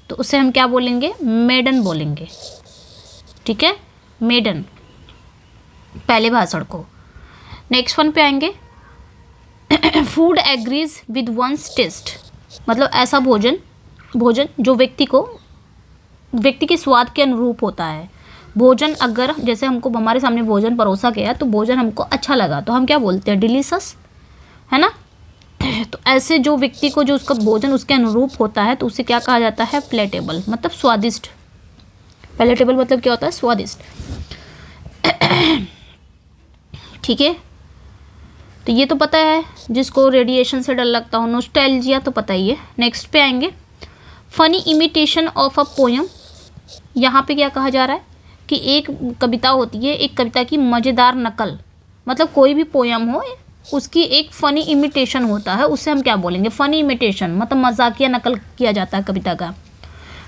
तो उसे हम क्या बोलेंगे, मेडन बोलेंगे। ठीक है, मेडन, पहले भाषण को। नेक्स्ट वन पे आएंगे, food agrees with one's taste, मतलब ऐसा भोजन जो व्यक्ति के स्वाद के अनुरूप होता है। भोजन अगर जैसे हमको हमारे सामने भोजन परोसा गया तो भोजन हमको अच्छा लगा तो हम क्या बोलते हैं, डिलीशियस, है ना। तो ऐसे जो व्यक्ति को जो उसका भोजन उसके अनुरूप होता है तो उसे क्या कहा जाता है, प्लेटेबल, मतलब स्वादिष्ट। पैलेटेबल मतलब क्या होता है, स्वादिष्ट। ठीक है, तो ये तो पता है, जिसको रेडिएशन से डर लगता हो, नोस्टैल्जिया तो पता ही है। नेक्स्ट पे आएंगे, funny imitation of a poem, यहाँ पे क्या कहा जा रहा है कि एक कविता होती है, एक कविता की मज़ेदार नकल, मतलब कोई भी पोयम हो उसकी एक फ़नी इमिटेशन होता है, उससे हम क्या बोलेंगे, फ़नी इमिटेशन, मतलब मजाकिया नकल किया जाता है कविता का।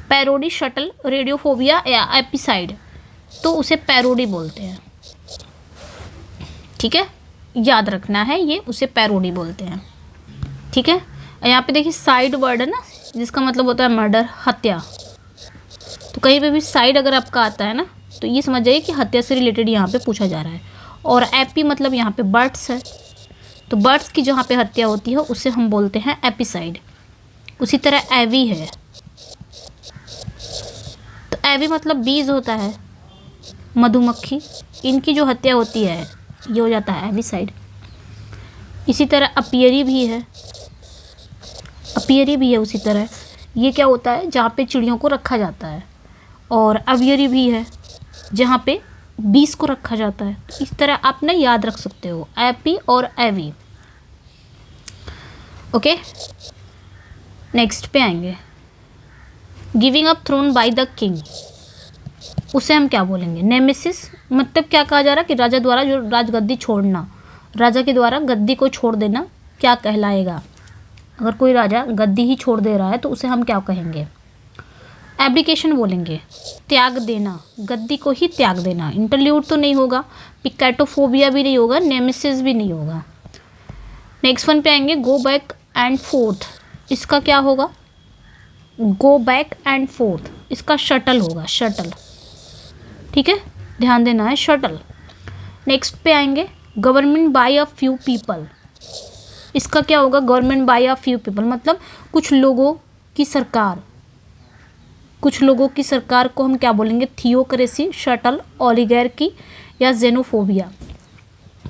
पैरोडी, शटल, रेडियोफोबिया या एपिसाइड, तो उसे पैरोडी बोलते हैं। ठीक है, याद रखना है, ये उसे पैरोडी बोलते हैं। ठीक है, यहाँ पे देखिए साइड वर्ड है ना, जिसका मतलब होता है मर्डर, हत्या। तो कहीं पे भी साइड अगर आपका आता है ना तो ये समझ जाइए कि हत्या से रिलेटेड यहाँ पे पूछा जा रहा है। और एपी मतलब यहाँ पे बर्ड्स है, तो बर्ड्स की जहाँ पे हत्या होती है उसे हम बोलते हैं एपिसाइड। उसी तरह एवी है, तो एवी मतलब बीज होता है, मधुमक्खी, इनकी जो हत्या होती है ये हो जाता है एविसाइड। इसी तरह अपियरी भी है, उसी तरह ये क्या होता है, जहाँ पे चिड़ियों को रखा जाता है। और अवियरी भी है, जहाँ पे बीस को रखा जाता है। तो इस तरह आप ना याद रख सकते हो, एपी और एवी। ओके, नेक्स्ट पे आएंगे, giving up throne by the king, उसे हम क्या बोलेंगे, नेमेसिस, मतलब क्या कहा जा रहा है कि राजा द्वारा जो राजगद्दी छोड़ना, राजा के द्वारा गद्दी को छोड़ देना क्या कहलाएगा। अगर कोई राजा गद्दी ही छोड़ दे रहा है तो उसे हम क्या कहेंगे, एब्डिकेशन बोलेंगे, त्याग देना, गद्दी को ही त्याग देना। इंटरल्यूड तो नहीं होगा, पिकैटोफोबिया भी नहीं होगा, नेमेसिस भी नहीं होगा। नेक्स्ट वन पे आएंगे, गो बैक एंड फोर्थ, इसका क्या होगा, गो बैक एंड फोर्थ, इसका शटल होगा, शटल। ठीक है, ध्यान देना है, शटल। नेक्स्ट पे आएंगे, government by a few people, इसका क्या होगा, government by a few people, मतलब कुछ लोगों की सरकार, कुछ लोगों की सरकार को हम क्या बोलेंगे, थियोक्रेसी, शटल, ओलिगार्की या जेनोफोबिया।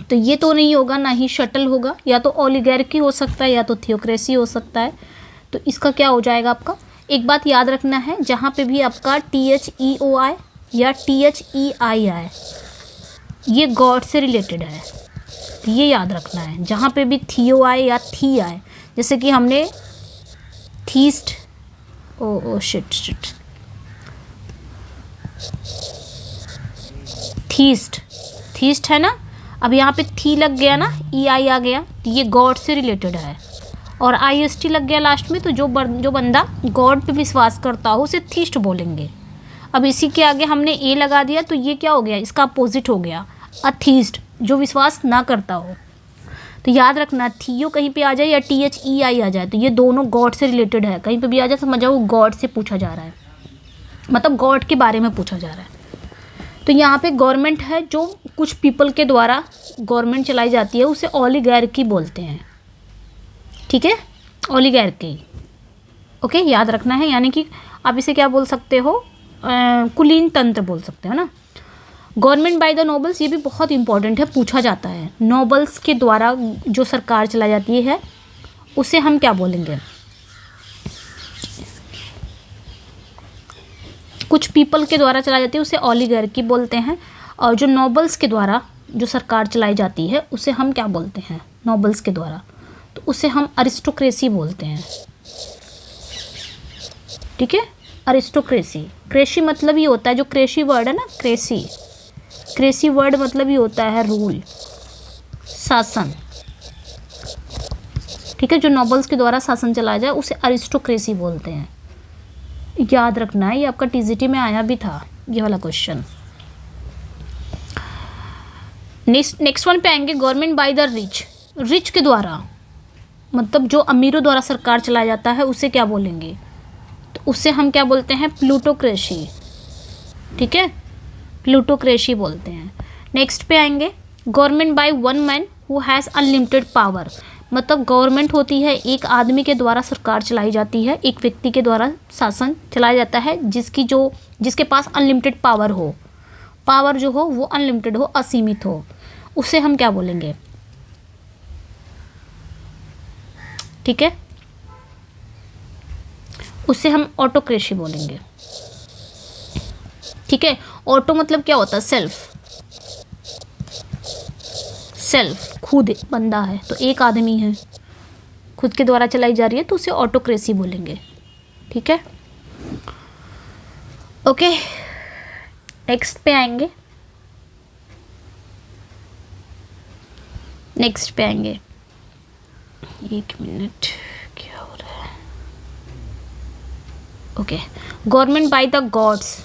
तो ये तो नहीं होगा, ना ही शटल होगा, या तो ओलिगार्की हो सकता है या तो थियोक्रेसी हो सकता है। तो इसका क्या हो जाएगा आपका, एक बात याद रखना है, जहाँ पे भी आपका THEOI या THEII आए ये गॉड से रिलेटेड है, ये याद रखना है। जहाँ पे भी थियो आए या थी आए, जैसे कि हमने थीस्ट, ओ शिट थीस्ट है ना, अब यहाँ पे थी लग गया ना, EI आ गया, तो ये गॉड से रिलेटेड है। और IST लग गया लास्ट में, तो जो बंदा गॉड पे विश्वास करता हो उसे थीस्ट बोलेंगे। अब इसी के आगे हमने ए लगा दिया तो ये क्या हो गया, इसका अपोजिट हो गया, अथीस्ट, जो विश्वास ना करता हो। तो याद रखना, थियो कहीं पे आ जाए या THEI आ जाए तो ये दोनों गॉड से रिलेटेड है, कहीं पे भी आ जाए समझ जाओ गॉड से पूछा जा रहा है, मतलब गॉड के बारे में पूछा जा रहा है। तो यहाँ पे गवर्नमेंट है, जो कुछ पीपल के द्वारा गवर्नमेंट चलाई जाती है, उसे ओलिगार्की बोलते हैं। ठीक है, ओलिगार्की। ओके, याद रखना है, यानी कि आप इसे क्या बोल सकते हो, कुलीन तंत्र बोल सकते हैं ना। गवर्नमेंट बाय द नोबल्स, ये भी बहुत इंपॉर्टेंट है, पूछा जाता है। नोबल्स के द्वारा जो सरकार चलाई जाती है उसे हम क्या बोलेंगे? कुछ पीपल के द्वारा चलाई जाती है उसे ओलिगार्की बोलते हैं, और जो नोबल्स के द्वारा जो सरकार चलाई जाती है उसे हम क्या बोलते हैं? नोबल्स के द्वारा, तो उसे हम अरिस्टोक्रेसी बोलते हैं। ठीक है, अरिस्टोक्रेसी। क्रेसी मतलब ये होता है, जो क्रेसी वर्ड है ना, क्रेसी, क्रेसी वर्ड मतलब ये होता है रूल, शासन। ठीक है, जो नोबल्स के द्वारा शासन चलाया जाए उसे अरिस्टोक्रेसी बोलते हैं। याद रखना है, ये आपका टीजीटी में आया भी था ये वाला क्वेश्चन। नेक्स्ट वन पे आएंगे, government by the rich. Rich के द्वारा मतलब जो अमीरों द्वारा सरकार चलाया जाता है उसे क्या बोलेंगे? तो उसे हम क्या बोलते हैं? प्लूटोक्रेसी। ठीक है, प्लूटोक्रेसी बोलते हैं। नेक्स्ट पे आएंगे, government by one man who has unlimited power. मतलब गवर्नमेंट होती है, एक आदमी के द्वारा सरकार चलाई जाती है, एक व्यक्ति के द्वारा शासन चलाया जाता है जिसके पास अनलिमिटेड पावर हो, पावर जो हो वो अनलिमिटेड हो, असीमित हो, उसे हम क्या बोलेंगे? ठीक है, उसे हम ऑटोक्रेसी बोलेंगे। ठीक है, ऑटो मतलब क्या होता है? सेल्फ, सेल्फ खुद बंदा है, तो एक आदमी है, खुद के द्वारा चलाई जा रही है, तो उसे ऑटोक्रेसी बोलेंगे। ठीक है, ओके। नेक्स्ट पे आएंगे, नेक्स्ट पे आएंगे, एक मिनट, क्या हो रहा है? Okay, government by the gods.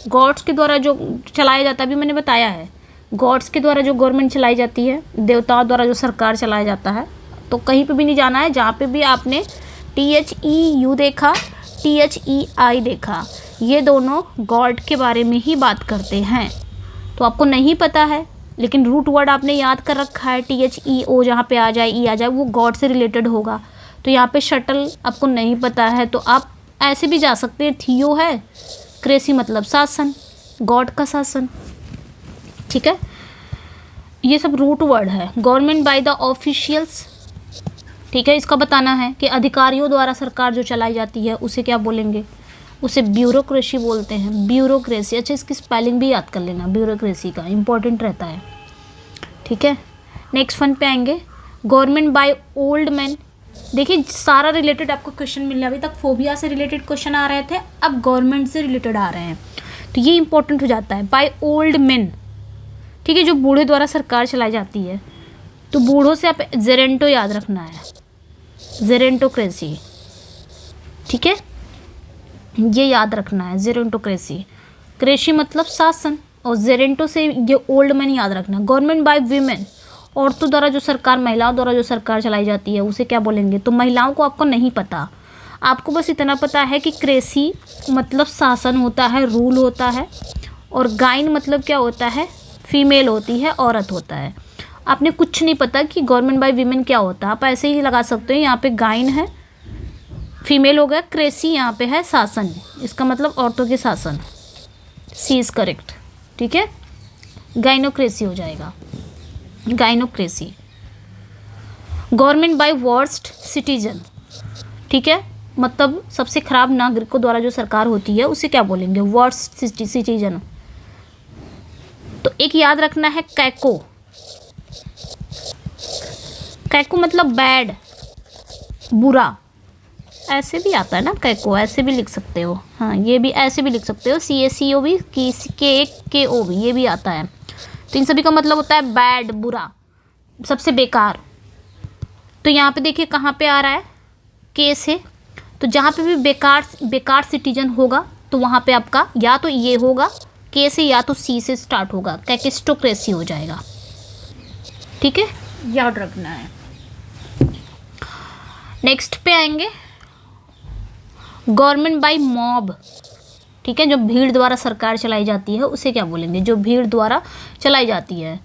Gods के द्वारा जो चलाया जाता है, अभी मैंने बताया है, गॉड्स के द्वारा जो गवर्नमेंट चलाई जाती है, देवताओं द्वारा जो सरकार चलाया जाता है, तो कहीं पे भी नहीं जाना है, जहाँ पे भी आपने THEU देखा, THEI देखा, ये दोनों गॉड के बारे में ही बात करते हैं। तो आपको नहीं पता है, लेकिन रूट वर्ड आपने याद कर रखा है, THEO जहाँ पे आ जाए, ई आ जाए, वो गॉड से रिलेटेड होगा। तो यहाँ पे शटल आपको नहीं पता है तो आप ऐसे भी जा सकते हैं, थियो है, क्रेसी मतलब शासन, गॉड का शासन। ठीक है, ये सब रूट वर्ड है। गवर्नमेंट बाय द ऑफिशियल्स, ठीक है, इसका बताना है कि अधिकारियों द्वारा सरकार जो चलाई जाती है उसे क्या बोलेंगे? उसे ब्यूरोक्रेसी बोलते हैं, ब्यूरोक्रेसी। अच्छा, इसकी स्पेलिंग भी याद कर लेना, ब्यूरोक्रेसी का इंपॉर्टेंट रहता है। ठीक है, नेक्स्ट वन पे आएंगे, गवर्नमेंट बाय ओल्ड मैन। देखिए सारा रिलेटेड आपको क्वेश्चन मिल रहा है, अभी तक फोबिया से रिलेटेड क्वेश्चन आ रहे थे, अब गवर्नमेंट से रिलेटेड आ रहे हैं, तो ये इंपॉर्टेंट हो जाता है। बाय ओल्ड मैन, ठीक है, जो बूढ़े द्वारा सरकार चलाई जाती है, तो बूढ़ों से आप जेरेंटो याद रखना है, जेरेंटोक्रेसी। ठीक है, ये याद रखना है, जेरेंटोक्रेसी। क्रेसी मतलब शासन, और जेरेंटो से ये ओल्ड मैन याद रखना। गवर्नमेंट बाय वीमेन, औरतों द्वारा जो सरकार, महिलाओं द्वारा जो सरकार चलाई जाती है उसे क्या बोलेंगे? तो महिलाओं को आपको नहीं पता, आपको बस इतना पता है कि क्रेसी मतलब शासन होता है, रूल होता है, और गाइन मतलब क्या होता है? फीमेल होती है, औरत होता है। आपने कुछ नहीं पता कि गवर्नमेंट बाय वीमेन क्या होता है, आप ऐसे ही लगा सकते हो, यहाँ पे गाइन है, फीमेल हो गया, क्रेसी यहाँ पे है शासन, इसका मतलब औरतों के शासन, सी इज़ करेक्ट। ठीक है, गाइनोक्रेसी हो जाएगा, गाइनोक्रेसी। गवर्नमेंट बाय वर्स्ट सिटीजन, ठीक है, मतलब सबसे खराब नागरिकों द्वारा जो सरकार होती है उसे क्या बोलेंगे? Worst citizen. तो एक याद रखना है, कैको। कैको मतलब बैड, बुरा, ऐसे भी आता है ना कैको, ऐसे भी लिख सकते हो। हाँ, ये भी ऐसे भी लिख सकते हो, CACO भी, KO भी, ये भी आता है। तो इन सभी का मतलब होता है बैड, बुरा, सबसे बेकार। तो यहाँ पे देखिए कहाँ पे आ रहा है, के से, तो जहाँ पे भी बेकार सिटीजन होगा तो वहाँ पे आपका या तो ये होगा के से, या तो सी से स्टार्ट होगा, कैकिस्टोक्रेसी हो जाएगा। ठीक है, याद रखना है। नेक्स्ट पे आएंगे, गवर्नमेंट बाय मॉब, ठीक है, जो भीड़ द्वारा सरकार चलाई जाती है उसे क्या बोलेंगे? जो भीड़ द्वारा चलाई जाती है,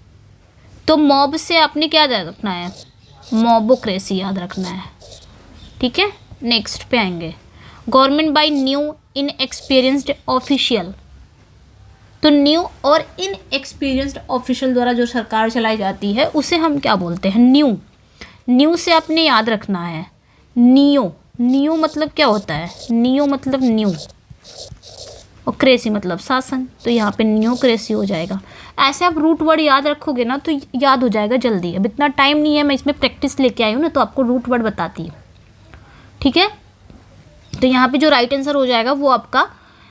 तो मॉब से आपने क्या याद रखना है? मॉबोक्रेसी याद रखना है। ठीक है, नेक्स्ट पे आएंगे, government by new inexperienced official. तो न्यू और इनएक्सपीरियंस्ड ऑफिशियल द्वारा जो सरकार चलाई जाती है उसे हम क्या बोलते हैं? न्यू। न्यू से आपने याद रखना है नियो। नियो मतलब क्या होता है? नियो मतलब न्यू और क्रेसी मतलब शासन, तो यहाँ पे न्यू क्रेसी हो जाएगा। ऐसे आप रूट वर्ड याद रखोगे ना तो याद हो जाएगा जल्दी। अब इतना टाइम नहीं है, मैं इसमें प्रैक्टिस लेके आई हूँ ना, तो आपको रूट वर्ड बताती हूँ, ठीक है। तो यहाँ पे जो राइट आंसर हो जाएगा वो आपका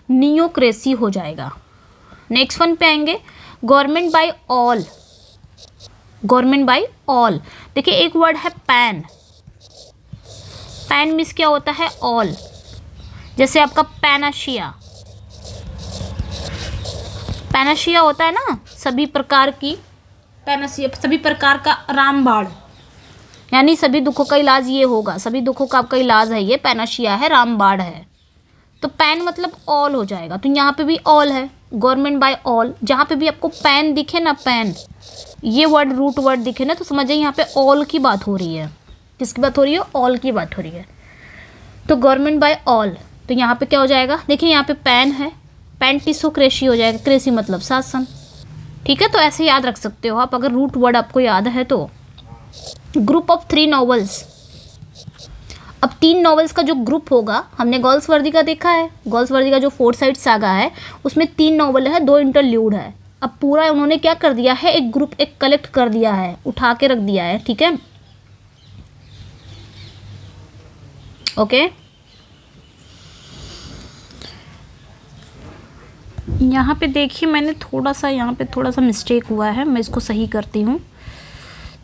नियोक्रेसी हो जाएगा। नेक्स्ट वन पे आएंगे, government by all. Government by all, देखिए एक वर्ड है पैन। पैन मीन्स क्या होता है? ऑल। जैसे आपका पैनाशिया, पैनाशिया होता है ना सभी प्रकार की, पैनाशिया सभी प्रकार का रामबाण, यानी सभी दुखों का इलाज ये होगा, सभी दुखों का आपका इलाज है ये, पैनाशिया है, रामबाण है। तो पैन मतलब ऑल हो जाएगा, तो यहाँ पे भी ऑल है, गवर्नमेंट बाय ऑल। जहाँ पे भी आपको पैन दिखे ना, पैन ये वर्ड रूट वर्ड दिखे ना, तो समझिए यहाँ पे ऑल की बात हो रही है। किसकी बात हो रही है? ऑल की बात हो रही है। तो गवर्नमेंट बाय ऑल, तो यहाँ पे क्या हो जाएगा? देखिए यहाँ पे पैन है, पैंटिसोक्रेसी हो जाएगा, क्रेसी मतलब शासन, ठीक है। तो ऐसे याद रख सकते हो आप अगर रूट वर्ड आपको याद है तो। ग्रुप ऑफ 3 नॉवेल्स, अब 3 नॉवेल्स का जो ग्रुप होगा, हमने गोल्सवर्दी का देखा है, गोल्सवर्दी का जो 4 साइड सागा है उसमें 3 नॉवेल है, 2 इंटरल्यूड है। अब पूरा उन्होंने क्या कर दिया है? एक ग्रुप एक कलेक्ट कर दिया है, उठा के रख दिया है, ठीक है, ओके। यहाँ पे देखिए मैंने यहाँ पे थोड़ा सा मिस्टेक हुआ है, मैं इसको सही करती हूँ।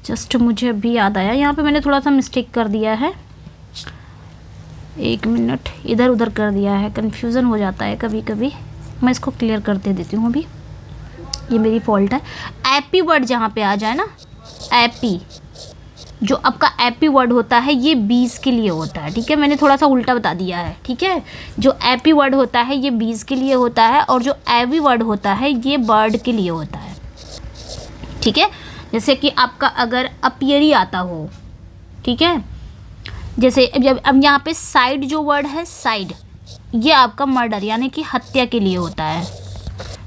जस्ट मुझे अभी याद आया, यहाँ पे मैंने थोड़ा सा मिस्टेक कर दिया है, 1 मिनट इधर उधर कर दिया है, कन्फ्यूज़न हो जाता है कभी कभी। मैं इसको क्लियर कर दे देती हूँ अभी, ये मेरी फॉल्ट है। एपी वर्ड जहाँ पे आ जाए ना, एपी, जो आपका एपी वर्ड होता है ये बीज के लिए होता है, ठीक है। मैंने थोड़ा सा उल्टा बता दिया है, ठीक है। जो एपी वर्ड होता है ये बीज के लिए होता है, और जो एवी वर्ड होता है ये बर्ड के लिए होता है, ठीक है। जैसे कि आपका अगर अपियरी आता हो, ठीक है, जैसे अब यहाँ पे साइड जो वर्ड है, साइड, ये आपका मर्डर यानी कि हत्या के लिए होता है।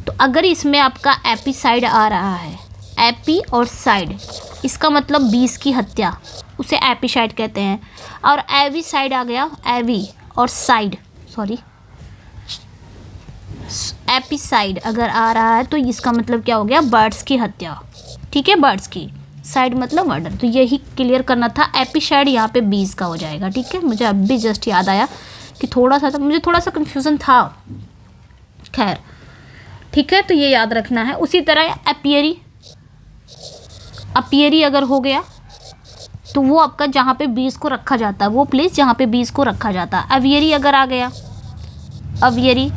तो अगर इसमें आपका एपीसाइड आ रहा है, एपी और साइड, इसका मतलब 20 की हत्या, उसे एपीसाइड कहते हैं। और एवी साइड आ गया, एवी और साइड, सॉरी, एपीसाइड अगर आ रहा है तो इसका मतलब क्या हो गया? बर्ड्स की हत्या, ठीक है, बर्ड्स की, साइड मतलब मर्डर। तो यही क्लियर करना था, एपीसाइड यहाँ पे 20 का हो जाएगा, ठीक है। मुझे अब भी जस्ट याद आया कि मुझे थोड़ा सा कन्फ्यूज़न था, खैर ठीक है। तो ये याद रखना है। उसी तरह अपियरी, अपियरी अगर हो गया तो वो आपका जहाँ पे 20 को रखा जाता है, वो प्लेस जहाँ पे 20 को रखा जाता है। अवियरी अगर आ गया, अवियरी,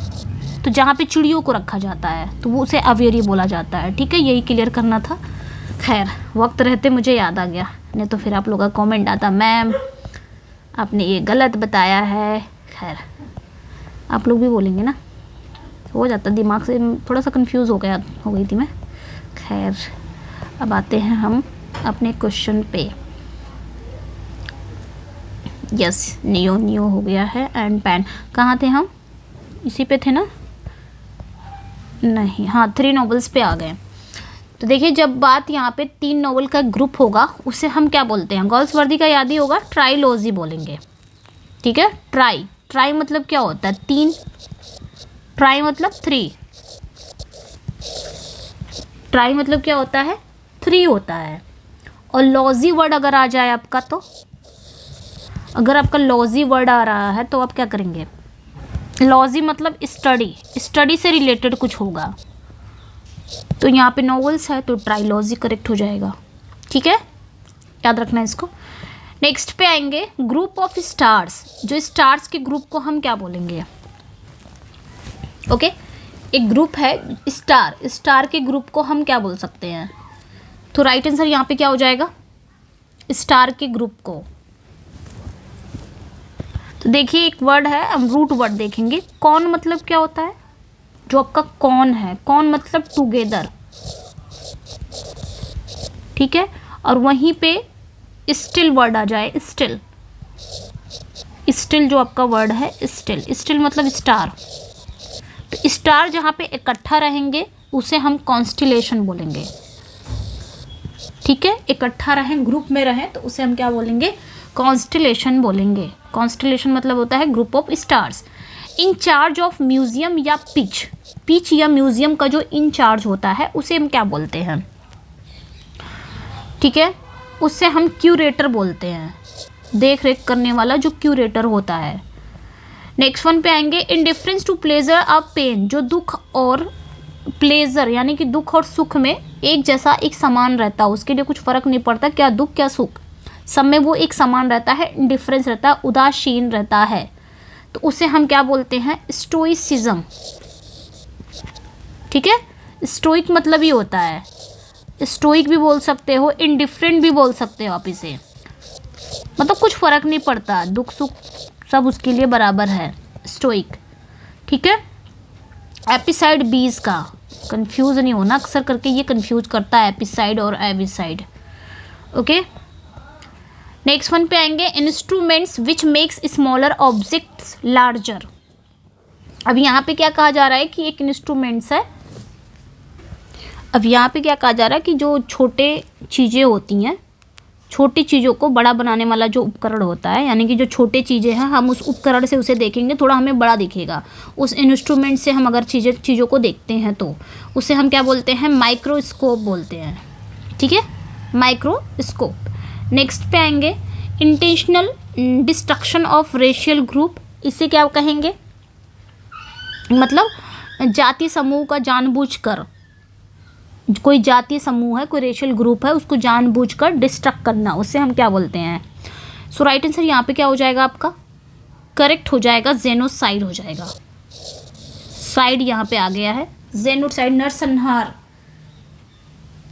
तो जहाँ पे चिड़ियों को रखा जाता है तो वो उसे अवियरी बोला जाता है, ठीक है। यही क्लियर करना था। खैर वक्त रहते मुझे याद आ गया, नहीं तो फिर आप लोगों का कमेंट आता, मैम आपने ये गलत बताया है। खैर आप लोग भी बोलेंगे ना, हो जाता, दिमाग से थोड़ा सा कंफ्यूज हो गई थी मैं। खैर अब आते हैं हम अपने क्वेश्चन पे। यस, नियो नियो हो गया है, एंड पैन, कहाँ थे हम? इसी पे थे ना? नहीं, हाँ 3 नॉवेल्स पे आ गए। तो देखिए जब बात यहाँ पे 3 नॉवेल का ग्रुप होगा उसे हम क्या बोलते हैं? गोल्सवर्दी का याद ही होगा, ट्राइलॉजी बोलेंगे, ठीक है। ट्राई मतलब क्या होता है? 3, ट्राई मतलब 3, ट्राई मतलब क्या होता है? 3 होता है। और लॉजी वर्ड अगर आ जाए आपका, तो अगर आपका लॉजी वर्ड आ रहा है तो आप क्या करेंगे? लॉजी मतलब स्टडी, स्टडी से रिलेटेड कुछ होगा, तो यहाँ पे नॉवेल्स है तो ट्राइलॉजी करेक्ट हो जाएगा, ठीक है, याद रखना इसको। नेक्स्ट पे आएंगे ग्रुप ऑफ स्टार्स। जो स्टार्स के ग्रुप को हम क्या बोलेंगे? ओके, एक ग्रुप है स्टार, स्टार के ग्रुप को हम क्या बोल सकते हैं? तो राइट आंसर यहाँ पे क्या हो जाएगा? स्टार के ग्रुप को। तो देखिए एक वर्ड है, हम रूट वर्ड देखेंगे। कौन मतलब क्या होता है? जो आपका कौन है, कौन मतलब टुगेदर, ठीक है। और वहीं पे स्टिल वर्ड आ जाए, स्टिल, स्टिल जो आपका वर्ड है, स्टिल, स्टिल मतलब स्टार, स्टार जहाँ पे इकट्ठा रहेंगे उसे हम कॉन्स्टिलेशन बोलेंगे, ठीक है। इकट्ठा रहें, ग्रुप में रहें तो उसे हम क्या बोलेंगे, कॉन्स्टिलेशन बोलेंगे। कॉन्स्टिलेशन मतलब होता है group of stars. In charge of museum या पिच या म्यूजियम का जो इन चार्ज होता है उसे हम क्या बोलते हैं, ठीक है, उससे हम क्यूरेटर बोलते हैं, देख रेख करने वाला जो क्यूरेटर होता है। नेक्स्ट वन पे आएंगे, indifference to pleasure of pain, जो दुख और प्लेजर यानी कि दुख और सुख में एक जैसा एक समान रहता है, उसके लिए कुछ फर्क नहीं पड़ता क्या दुख क्या सुख, सब में वो एक समान रहता है, इंडिफरेंस रहता है, उदासीन रहता है, तो उसे हम क्या बोलते हैं, स्टोइसिज्म, ठीक है। स्टोइक मतलब ही होता है, स्टोइक भी बोल सकते हो, इनडिफरेंट भी बोल सकते हो आप इसे, मतलब कुछ फर्क नहीं पड़ता, दुख सुख सब उसके लिए बराबर है, स्टोइक, ठीक है। एपिसाइड बीज का कंफ्यूज नहीं होना, अक्सर करके ये कंफ्यूज करता है एपिसाइड और एविसाइड, ओके। नेक्स्ट वन पे आएंगे, instruments which makes smaller objects larger. अब यहाँ पे क्या कहा जा रहा है कि एक इंस्ट्रूमेंट्स है, अब यहाँ पे क्या कहा जा रहा है कि जो छोटे चीज़ें होती हैं, छोटी चीज़ों को बड़ा बनाने वाला जो उपकरण होता है, यानी कि जो छोटे चीज़ें हैं हम उस उपकरण से उसे देखेंगे थोड़ा हमें बड़ा दिखेगा, उस इंस्ट्रूमेंट से हम अगर चीज़ों को देखते हैं तो उसे हम क्या बोलते हैं, माइक्रोस्कोप बोलते हैं, ठीक है, माइक्रोस्कोप। नेक्स्ट पे आएंगे, intentional destruction of racial group, इसे क्या कहेंगे, मतलब जाति समूह का जानबूझकर, कोई जातीय समूह है, कोई रेशियल ग्रुप है, उसको जानबूझकर डिस्ट्रक्ट करना, उससे हम क्या बोलते हैं। सो राइट आंसर यहाँ पे क्या हो जाएगा आपका, करेक्ट हो जाएगा, जेनोसाइड हो जाएगा, साइड यहाँ पे आ गया है, जेनोसाइड नरसंहार,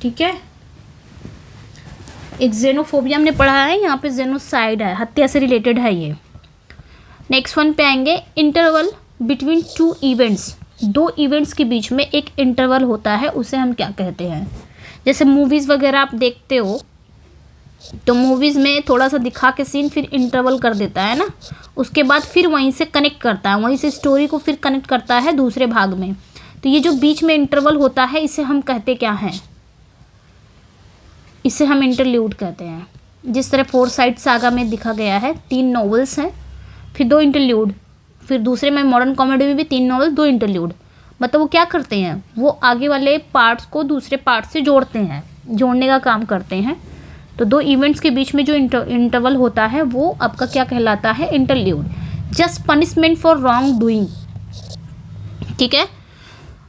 ठीक है। एक जेनोफोबिया हमने पढ़ा है, यहाँ पे जेनोसाइड है, हत्या से रिलेटेड है ये। नेक्स्ट वन पे आएंगे, इंटरवल बिटवीन टू इवेंट्स, दो इवेंट्स के बीच में एक इंटरवल होता है, उसे हम क्या कहते हैं। जैसे मूवीज़ वगैरह आप देखते हो तो मूवीज़ में थोड़ा सा दिखा के सीन फिर इंटरवल कर देता है ना, उसके बाद फिर वहीं से कनेक्ट करता है, वहीं से स्टोरी को फिर कनेक्ट करता है दूसरे भाग में, तो ये जो बीच में इंटरवल होता है इसे हम कहते क्या हैं, इसे हम इंटरल्यूड कहते हैं। जिस तरह फोरसाइट सागा में दिखा गया है, 3 नॉवेल्स हैं, फिर 2 इंटरल्यूड, फिर दूसरे में मॉडर्न कॉमेडी में भी 3 नॉवेल 2 इंटरल्यूड, मतलब वो क्या करते हैं, वो आगे वाले पार्ट्स को दूसरे पार्ट से जोड़ते हैं, जोड़ने का काम करते हैं। तो 2 इवेंट्स के बीच में जो इंटरवल होता है वो आपका क्या कहलाता है, interlude. Just punishment for wrong doing, ठीक है।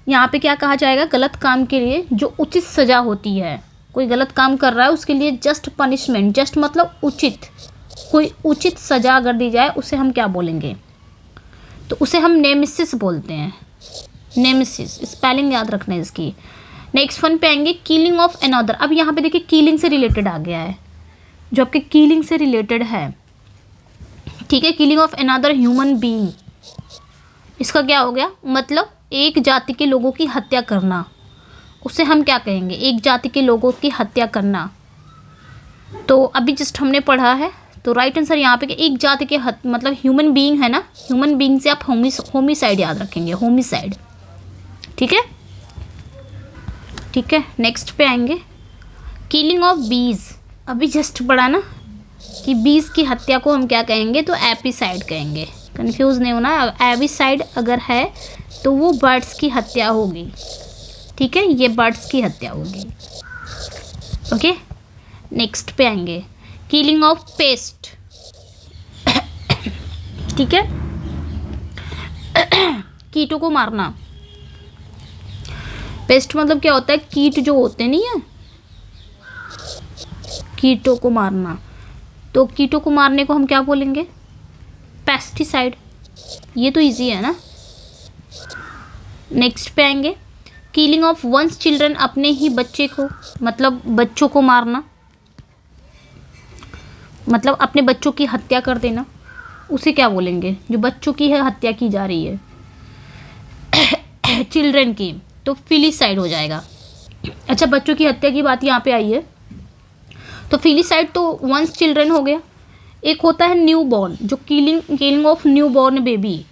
यहाँ पे क्या कहा जाएगा, गलत काम के लिए जो उचित सज़ा होती है, कोई गलत काम कर रहा है उसके लिए जस्ट पनिशमेंट, जस्ट मतलब उचित, कोई उचित सज़ा अगर दी जाए उसे हम क्या बोलेंगे, तो उसे हम नेमेसिस बोलते हैं, नेमेसिस, स्पेलिंग याद रखना है इसकी। नेक्स्ट वन पे आएंगे, किलिंग ऑफ अनदर। अब यहाँ पे देखिए किलिंग से रिलेटेड आ गया है, जो आपके किलिंग से रिलेटेड है, ठीक है, killing of another human being, इसका क्या हो गया, मतलब एक जाति के लोगों की हत्या करना, उसे हम क्या कहेंगे, एक जाति के लोगों की हत्या करना। तो अभी जस्ट हमने पढ़ा है, तो राइट आंसर यहाँ पे कि एक जाति के मतलब ह्यूमन बीइंग है ना, ह्यूमन बीइंग से आप होमिसाइड याद रखेंगे, होमिसाइड, ठीक है, ठीक है। नेक्स्ट पे आएंगे, किलिंग ऑफ बीज, अभी जस्ट पढ़ा ना कि बीज की हत्या को हम क्या कहेंगे, तो एपिसाइड कहेंगे, कंफ्यूज नहीं होना, एपिसाइड अगर है तो वो बर्ड्स की हत्या होगी, ठीक है, ये बर्ड्स की हत्या होगी, ओके। नेक्स्ट पे आएंगे, किलिंग ऑफ पेस्ट, ठीक है, कीटों को मारना। पेस्ट मतलब क्या होता है, कीट जो होते नहीं है, कीटों को मारना, तो कीटों को मारने को हम क्या बोलेंगे, पेस्टिसाइड, ये तो इजी है ना। नेक्स्ट पे आएंगे, किलिंग ऑफ वंस चिल्ड्रन, अपने ही बच्चे को, मतलब बच्चों को मारना, मतलब अपने बच्चों की हत्या कर देना, उसे क्या बोलेंगे, जो बच्चों की है हत्या की जा रही है चिल्ड्रन की, तो फिलिसाइड हो जाएगा। अच्छा, बच्चों की हत्या की बात यहाँ पे आई है, तो फिलिसाइड तो वंस चिल्ड्रन हो गया। एक होता है न्यू बॉर्न, जो killing of new born baby,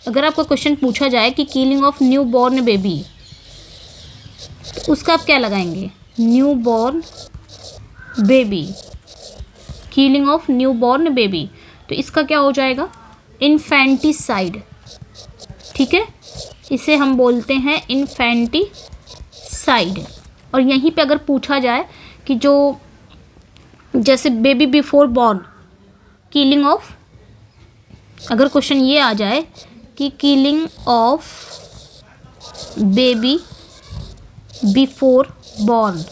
अगर आपको क्वेश्चन पूछा जाए कि killing of new born baby, तो उसका आप क्या लगाएंगे? New born baby, killing of new born baby, तो इसका क्या हो जाएगा? इन्फेंटिसाइड। ठीक है, इसे हम बोलते हैं इन्फेंटिसाइड। और यहीं पे अगर पूछा जाए कि जो जैसे baby before born, killing of, अगर क्वेश्चन ये आ जाए कि killing of baby before born,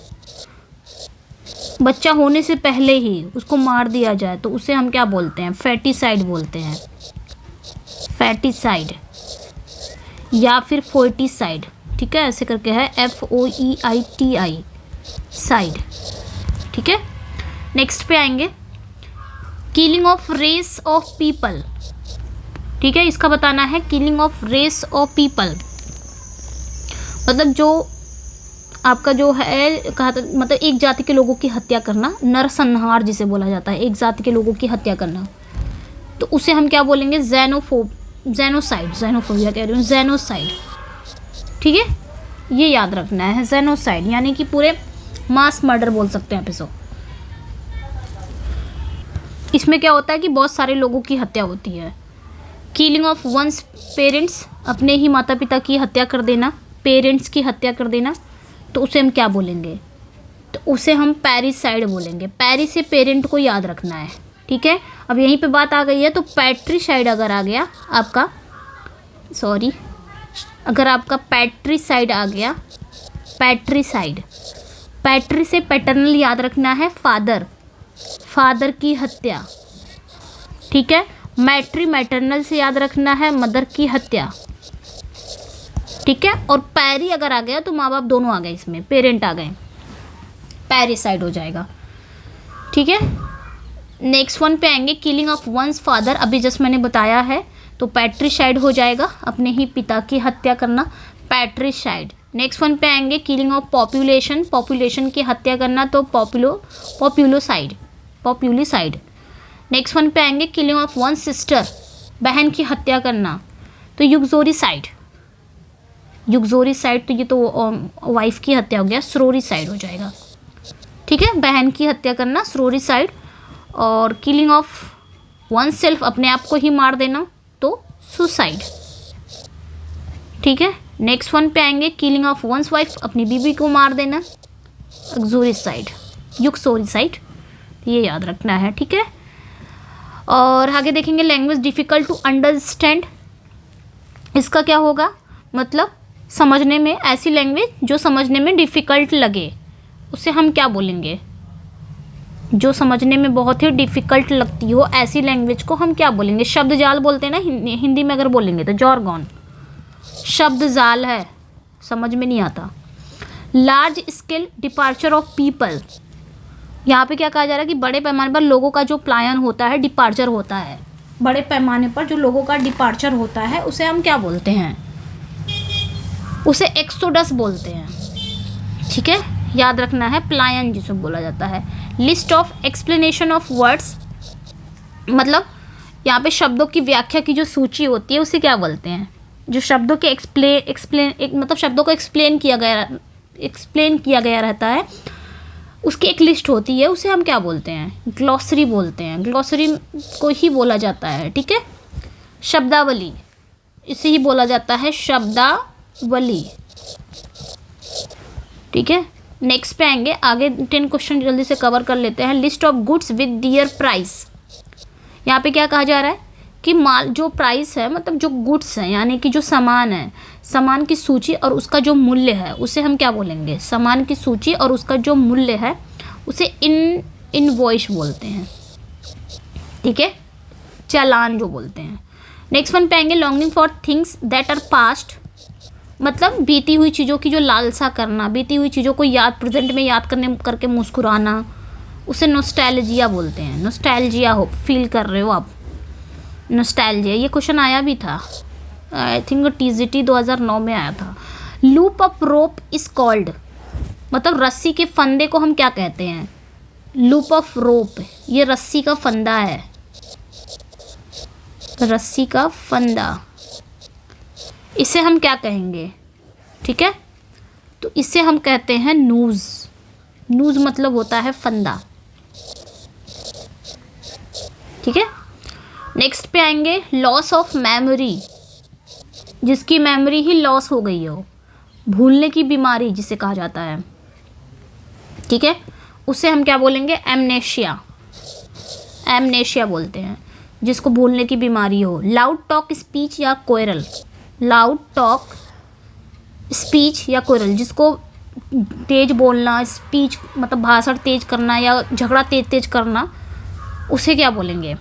बच्चा होने से पहले ही उसको मार दिया जाए, तो उसे हम क्या बोलते हैं? फैटिसाइड बोलते हैं, फैटिसाइड या फिर फोर्टिसाइड। ठीक है, ऐसे करके है, FOEITI साइड। ठीक है, नेक्स्ट पे आएंगे, killing of race of people. ठीक है, इसका बताना है killing of race of people, मतलब जो आपका जो है कहा था, मतलब एक जाति के लोगों की हत्या करना, नरसंहार जिसे बोला जाता है, एक जाति के लोगों की हत्या करना, तो उसे हम क्या बोलेंगे? जेनोसाइड, जेनोफोबिया कह रही हूँ, जेनोसाइड। ठीक है, ये याद रखना है, जेनोसाइड यानी कि पूरे मास मर्डर बोल सकते हैं आप इसको। इसमें क्या होता है कि बहुत सारे लोगों की हत्या होती है। किलिंग ऑफ वंस पेरेंट्स, अपने ही माता पिता की हत्या कर देना, पेरेंट्स की हत्या कर देना, तो उसे हम क्या बोलेंगे? तो उसे हम पैरिसाइड बोलेंगे। पैरी से पेरेंट को याद रखना है। ठीक है, अब यहीं पे बात आ गई है, तो पैट्रिसाइड अगर आ गया आपका, सॉरी, अगर आपका पैट्रिसाइड आ गया, पैट्रिसाइड, पैट्री से पैटर्नल याद रखना है, फादर, फादर की हत्या। ठीक है, मैट्री, मैटरनल से याद रखना है, मदर की हत्या। ठीक है, और पैरी अगर आ गया तो माँ बाप दोनों आ गए, इसमें पेरेंट आ गए, पैरिसाइड हो जाएगा। ठीक है, नेक्स्ट वन पे आएंगे, किलिंग ऑफ वंस फादर, अभी जस्ट मैंने बताया है, तो पैट्रिसाइड हो जाएगा, अपने ही पिता की हत्या करना, पैट्रिसाइड। नेक्स्ट वन पे आएंगे, किलिंग ऑफ पॉपुलेशन, पॉपुलेशन की हत्या करना, तो पॉपुलोसाइड, पॉपुलिसाइड। नेक्स्ट वन पे आएंगे, किलिंग ऑफ वन सिस्टर, बहन की हत्या करना, तो युक्सोरिसाइड, युक्सोरिसाइड, तो ये तो वाइफ की हत्या हो गया, सरोरिसाइड हो जाएगा। ठीक है, बहन की हत्या करना, सरोरिसाइड। और किलिंग ऑफ वन सेल्फ, अपने आप को ही मार देना, तो सुसाइड। ठीक है, नेक्स्ट वन पे आएंगे, किलिंग ऑफ वंस वाइफ, अपनी बीवी को मार देना, एक्सोरिसाइड, युक्सोरिसाइड, ये याद रखना है। ठीक है, और आगे देखेंगे, लैंग्वेज डिफ़िकल्ट टू अंडरस्टैंड, इसका क्या होगा? मतलब समझने में, ऐसी लैंग्वेज जो समझने में डिफ़िकल्ट लगे, उसे हम क्या बोलेंगे? जो समझने में बहुत ही डिफ़िकल्ट लगती हो, ऐसी लैंग्वेज को हम क्या बोलेंगे? शब्द जाल बोलते हैं ना हिंदी में, अगर बोलेंगे तो जॉर्गॉन, शब्द जाल है, समझ में नहीं आता। Large scale departure of people, यहाँ पे क्या कहा जा रहा है कि बड़े पैमाने पर लोगों का जो पलायन होता है, डिपार्चर होता है, बड़े पैमाने पर जो लोगों का डिपार्चर होता है, उसे हम क्या बोलते हैं? उसे एक्सोडस बोलते हैं। ठीक है, याद रखना है, पलायन जिसे बोला जाता है। List of explanation of words, मतलब यहाँ पे शब्दों की व्याख्या की जो सूची होती है, उसे क्या बोलते हैं? जो शब्दों के मतलब शब्दों को एक्सप्लेन किया गया रहता है, उसकी एक लिस्ट होती है, उसे हम क्या बोलते हैं? ग्लॉसरी बोलते हैं, ग्लॉसरी को ही बोला जाता है। ठीक है, शब्दावली, इसे ही बोला जाता है शब्दावली। ठीक है, नेक्स्ट पे आएंगे, आगे 10 क्वेश्चन जल्दी से कवर कर लेते हैं। List of goods with their price, यहाँ पे क्या कहा जा रहा है कि माल जो प्राइस है, मतलब जो गुड्स हैं, यानी कि जो सामान है, सामान की सूची और उसका जो मूल्य है, उसे हम क्या बोलेंगे? सामान की सूची और उसका जो मूल्य है, उसे इनवॉइस बोलते हैं। ठीक है, चालान जो बोलते हैं। नेक्स्ट वन पे आएंगे, longing for things that are past, मतलब बीती हुई चीज़ों की जो लालसा करना, बीती हुई चीज़ों को प्रेजेंट में याद करके मुस्कुराना, उसे नोस्टैल्जिया बोलते हैं। नोस्टैल्जिया हो, फील कर रहे हो आप, नोस्टैल्जिया। ये क्वेश्चन आया भी था, आई थिंक TGT 2009 में आया था। Loop of rope is called, मतलब रस्सी के फंदे को हम क्या कहते हैं? लूप ऑफ रोप, ये रस्सी का फंदा है, रस्सी का फंदा। इसे हम क्या कहेंगे, ठीक है, तो इसे हम कहते हैं नूज़। नूज़ मतलब होता है फंदा, ठीक है। नेक्स्ट पे आएंगे लॉस ऑफ मेमोरी, जिसकी मेमोरी ही लॉस हो गई हो, भूलने की बीमारी जिसे कहा जाता है, ठीक है, उसे हम क्या बोलेंगे, एमनेशिया। एमनेशिया बोलते हैं जिसको भूलने की बीमारी हो। लाउड टॉक स्पीच या कोयरल, लाउड टॉक स्पीच या कोयरल, जिसको तेज बोलना, स्पीच मतलब भाषण तेज करना या झगड़ा तेज तेज करना, उसे क्या बोलेंगे,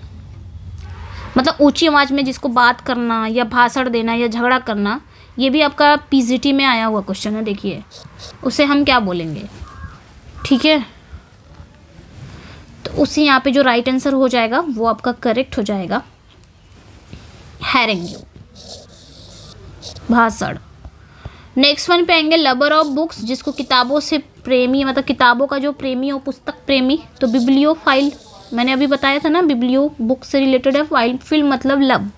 मतलब ऊंची आवाज़ में जिसको बात करना या भाषण देना या झगड़ा करना। ये भी आपका पीजीटी में आया हुआ क्वेश्चन है, देखिए, उसे हम क्या बोलेंगे, ठीक है। तो उसी यहाँ पे जो राइट आंसर हो जाएगा वो आपका करेक्ट हो जाएगा, हैरेंग्यू, भाषण। नेक्स्ट वन पे आएंगे लवर ऑफ बुक्स, जिसको किताबों से प्रेमी, मतलब किताबों का जो प्रेमी हो, पुस्तक प्रेमी, तो बिब्लियोफाइल। मैंने अभी बताया था ना, बिब्लियो बुक से रिलेटेड है, फाइल फिल मतलब love,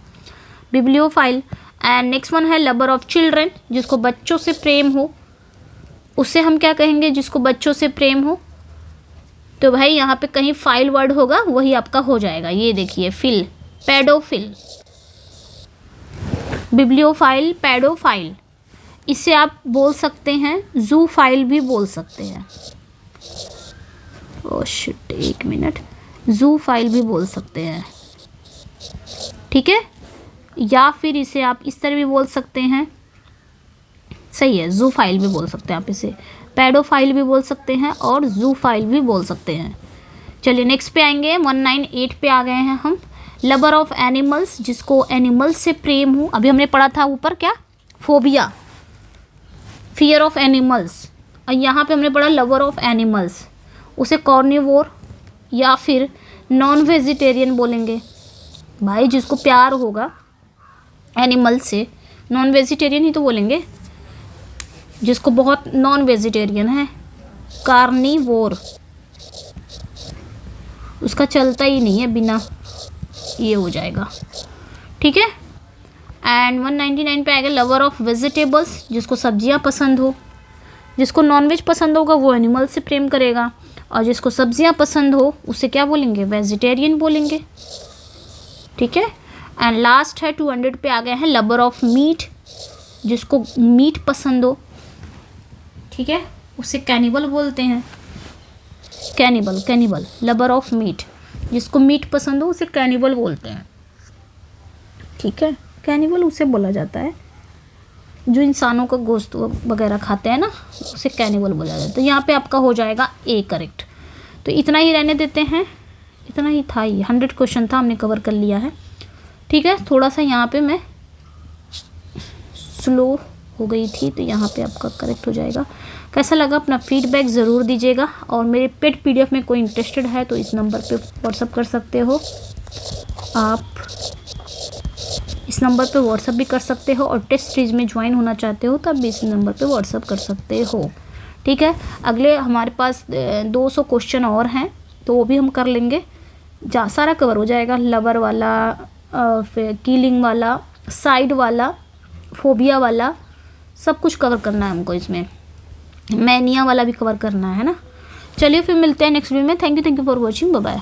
bibliophile. And next one है लवर ऑफ चिल्ड्रन, जिसको बच्चों से प्रेम हो, उससे हम क्या कहेंगे, जिसको बच्चों से प्रेम हो। तो भाई यहाँ पे कहीं फाइल वर्ड होगा, वही आपका हो जाएगा। ये देखिए फिल, पेडोफिल, बिब्लियोफाइल, पेडोफाइल। इसे आप बोल सकते हैं जूफाइल भी बोल सकते हैं। ओह शिट, एक मिनट, जूफाइल भी बोल सकते हैं, ठीक है। या फिर इसे आप इस तरह भी बोल सकते हैं, सही है, जूफाइल भी बोल सकते हैं आप इसे, पेडोफाइल भी बोल सकते हैं और जूफाइल भी बोल सकते हैं। चलिए नेक्स्ट पे आएंगे, 198 पे आ गए हैं हम। लवर ऑफ एनिमल्स, जिसको एनिमल्स से प्रेम हो। अभी हमने पढ़ा था ऊपर क्या, फोबिया, फियर ऑफ एनिमल्स, और यहाँ पे हमने पढ़ा लवर ऑफ एनिमल्स, उसे कॉर्निवोर या फिर नॉन वेजिटेरियन बोलेंगे। भाई जिसको प्यार होगा एनिमल से, नॉन वेजिटेरियन ही तो बोलेंगे, जिसको बहुत नॉन वेजिटेरियन है, कार्निवोर, उसका चलता ही नहीं है बिना, ये हो जाएगा, ठीक है। एंड 199 पे आएगा लवर ऑफ वेजिटेबल्स, जिसको सब्जियां पसंद हो। जिसको नॉनवेज पसंद होगा वो एनिमल से प्रेम करेगा, और जिसको सब्जियां पसंद हो उसे क्या बोलेंगे, वेजिटेरियन बोलेंगे, ठीक है। एंड लास्ट है 200 पे आ गए हैं लवर ऑफ मीट, जिसको मीट पसंद हो, ठीक है, उसे कैनिबल बोलते हैं। Cannibal, cannibal, lover of meat, जिसको मीट पसंद हो उसे कैनिबल बोलते हैं, ठीक है। कैनिबल उसे बोला जाता है जो इंसानों का गोश्त वगैरह खाते हैं ना, उसे कैनिबल बोला जाता है। तो यहाँ पे आपका हो जाएगा ए करेक्ट। तो इतना ही रहने देते हैं, इतना ही था, ये 100 क्वेश्चन था, हमने कवर कर लिया है, ठीक है। थोड़ा सा यहाँ पे मैं स्लो हो गई थी, तो यहाँ पे आपका करेक्ट हो जाएगा। कैसा लगा अपना फीडबैक ज़रूर दीजिएगा, और मेरे पेड पीडीएफ में कोई इंटरेस्टेड है तो इस नंबर पे व्हाट्सअप कर सकते हो आप, इस नंबर पे व्हाट्सअप भी कर सकते हो, और टेस्ट सीरीज में ज्वाइन होना चाहते हो तब भी इस नंबर पे व्हाट्सअप कर सकते हो, ठीक है। अगले हमारे पास 200 क्वेश्चन और हैं, तो वो भी हम कर लेंगे, सारा कवर हो जाएगा, लवर वाला, फिर कीलिंग वाला, साइड वाला, फोबिया वाला, सब कुछ कवर करना है हमको इसमें, मैनिया वाला भी कवर करना है ना। चलिए फिर मिलते हैं नेक्स्ट वीडियो में। Thank you for watching, bye bye.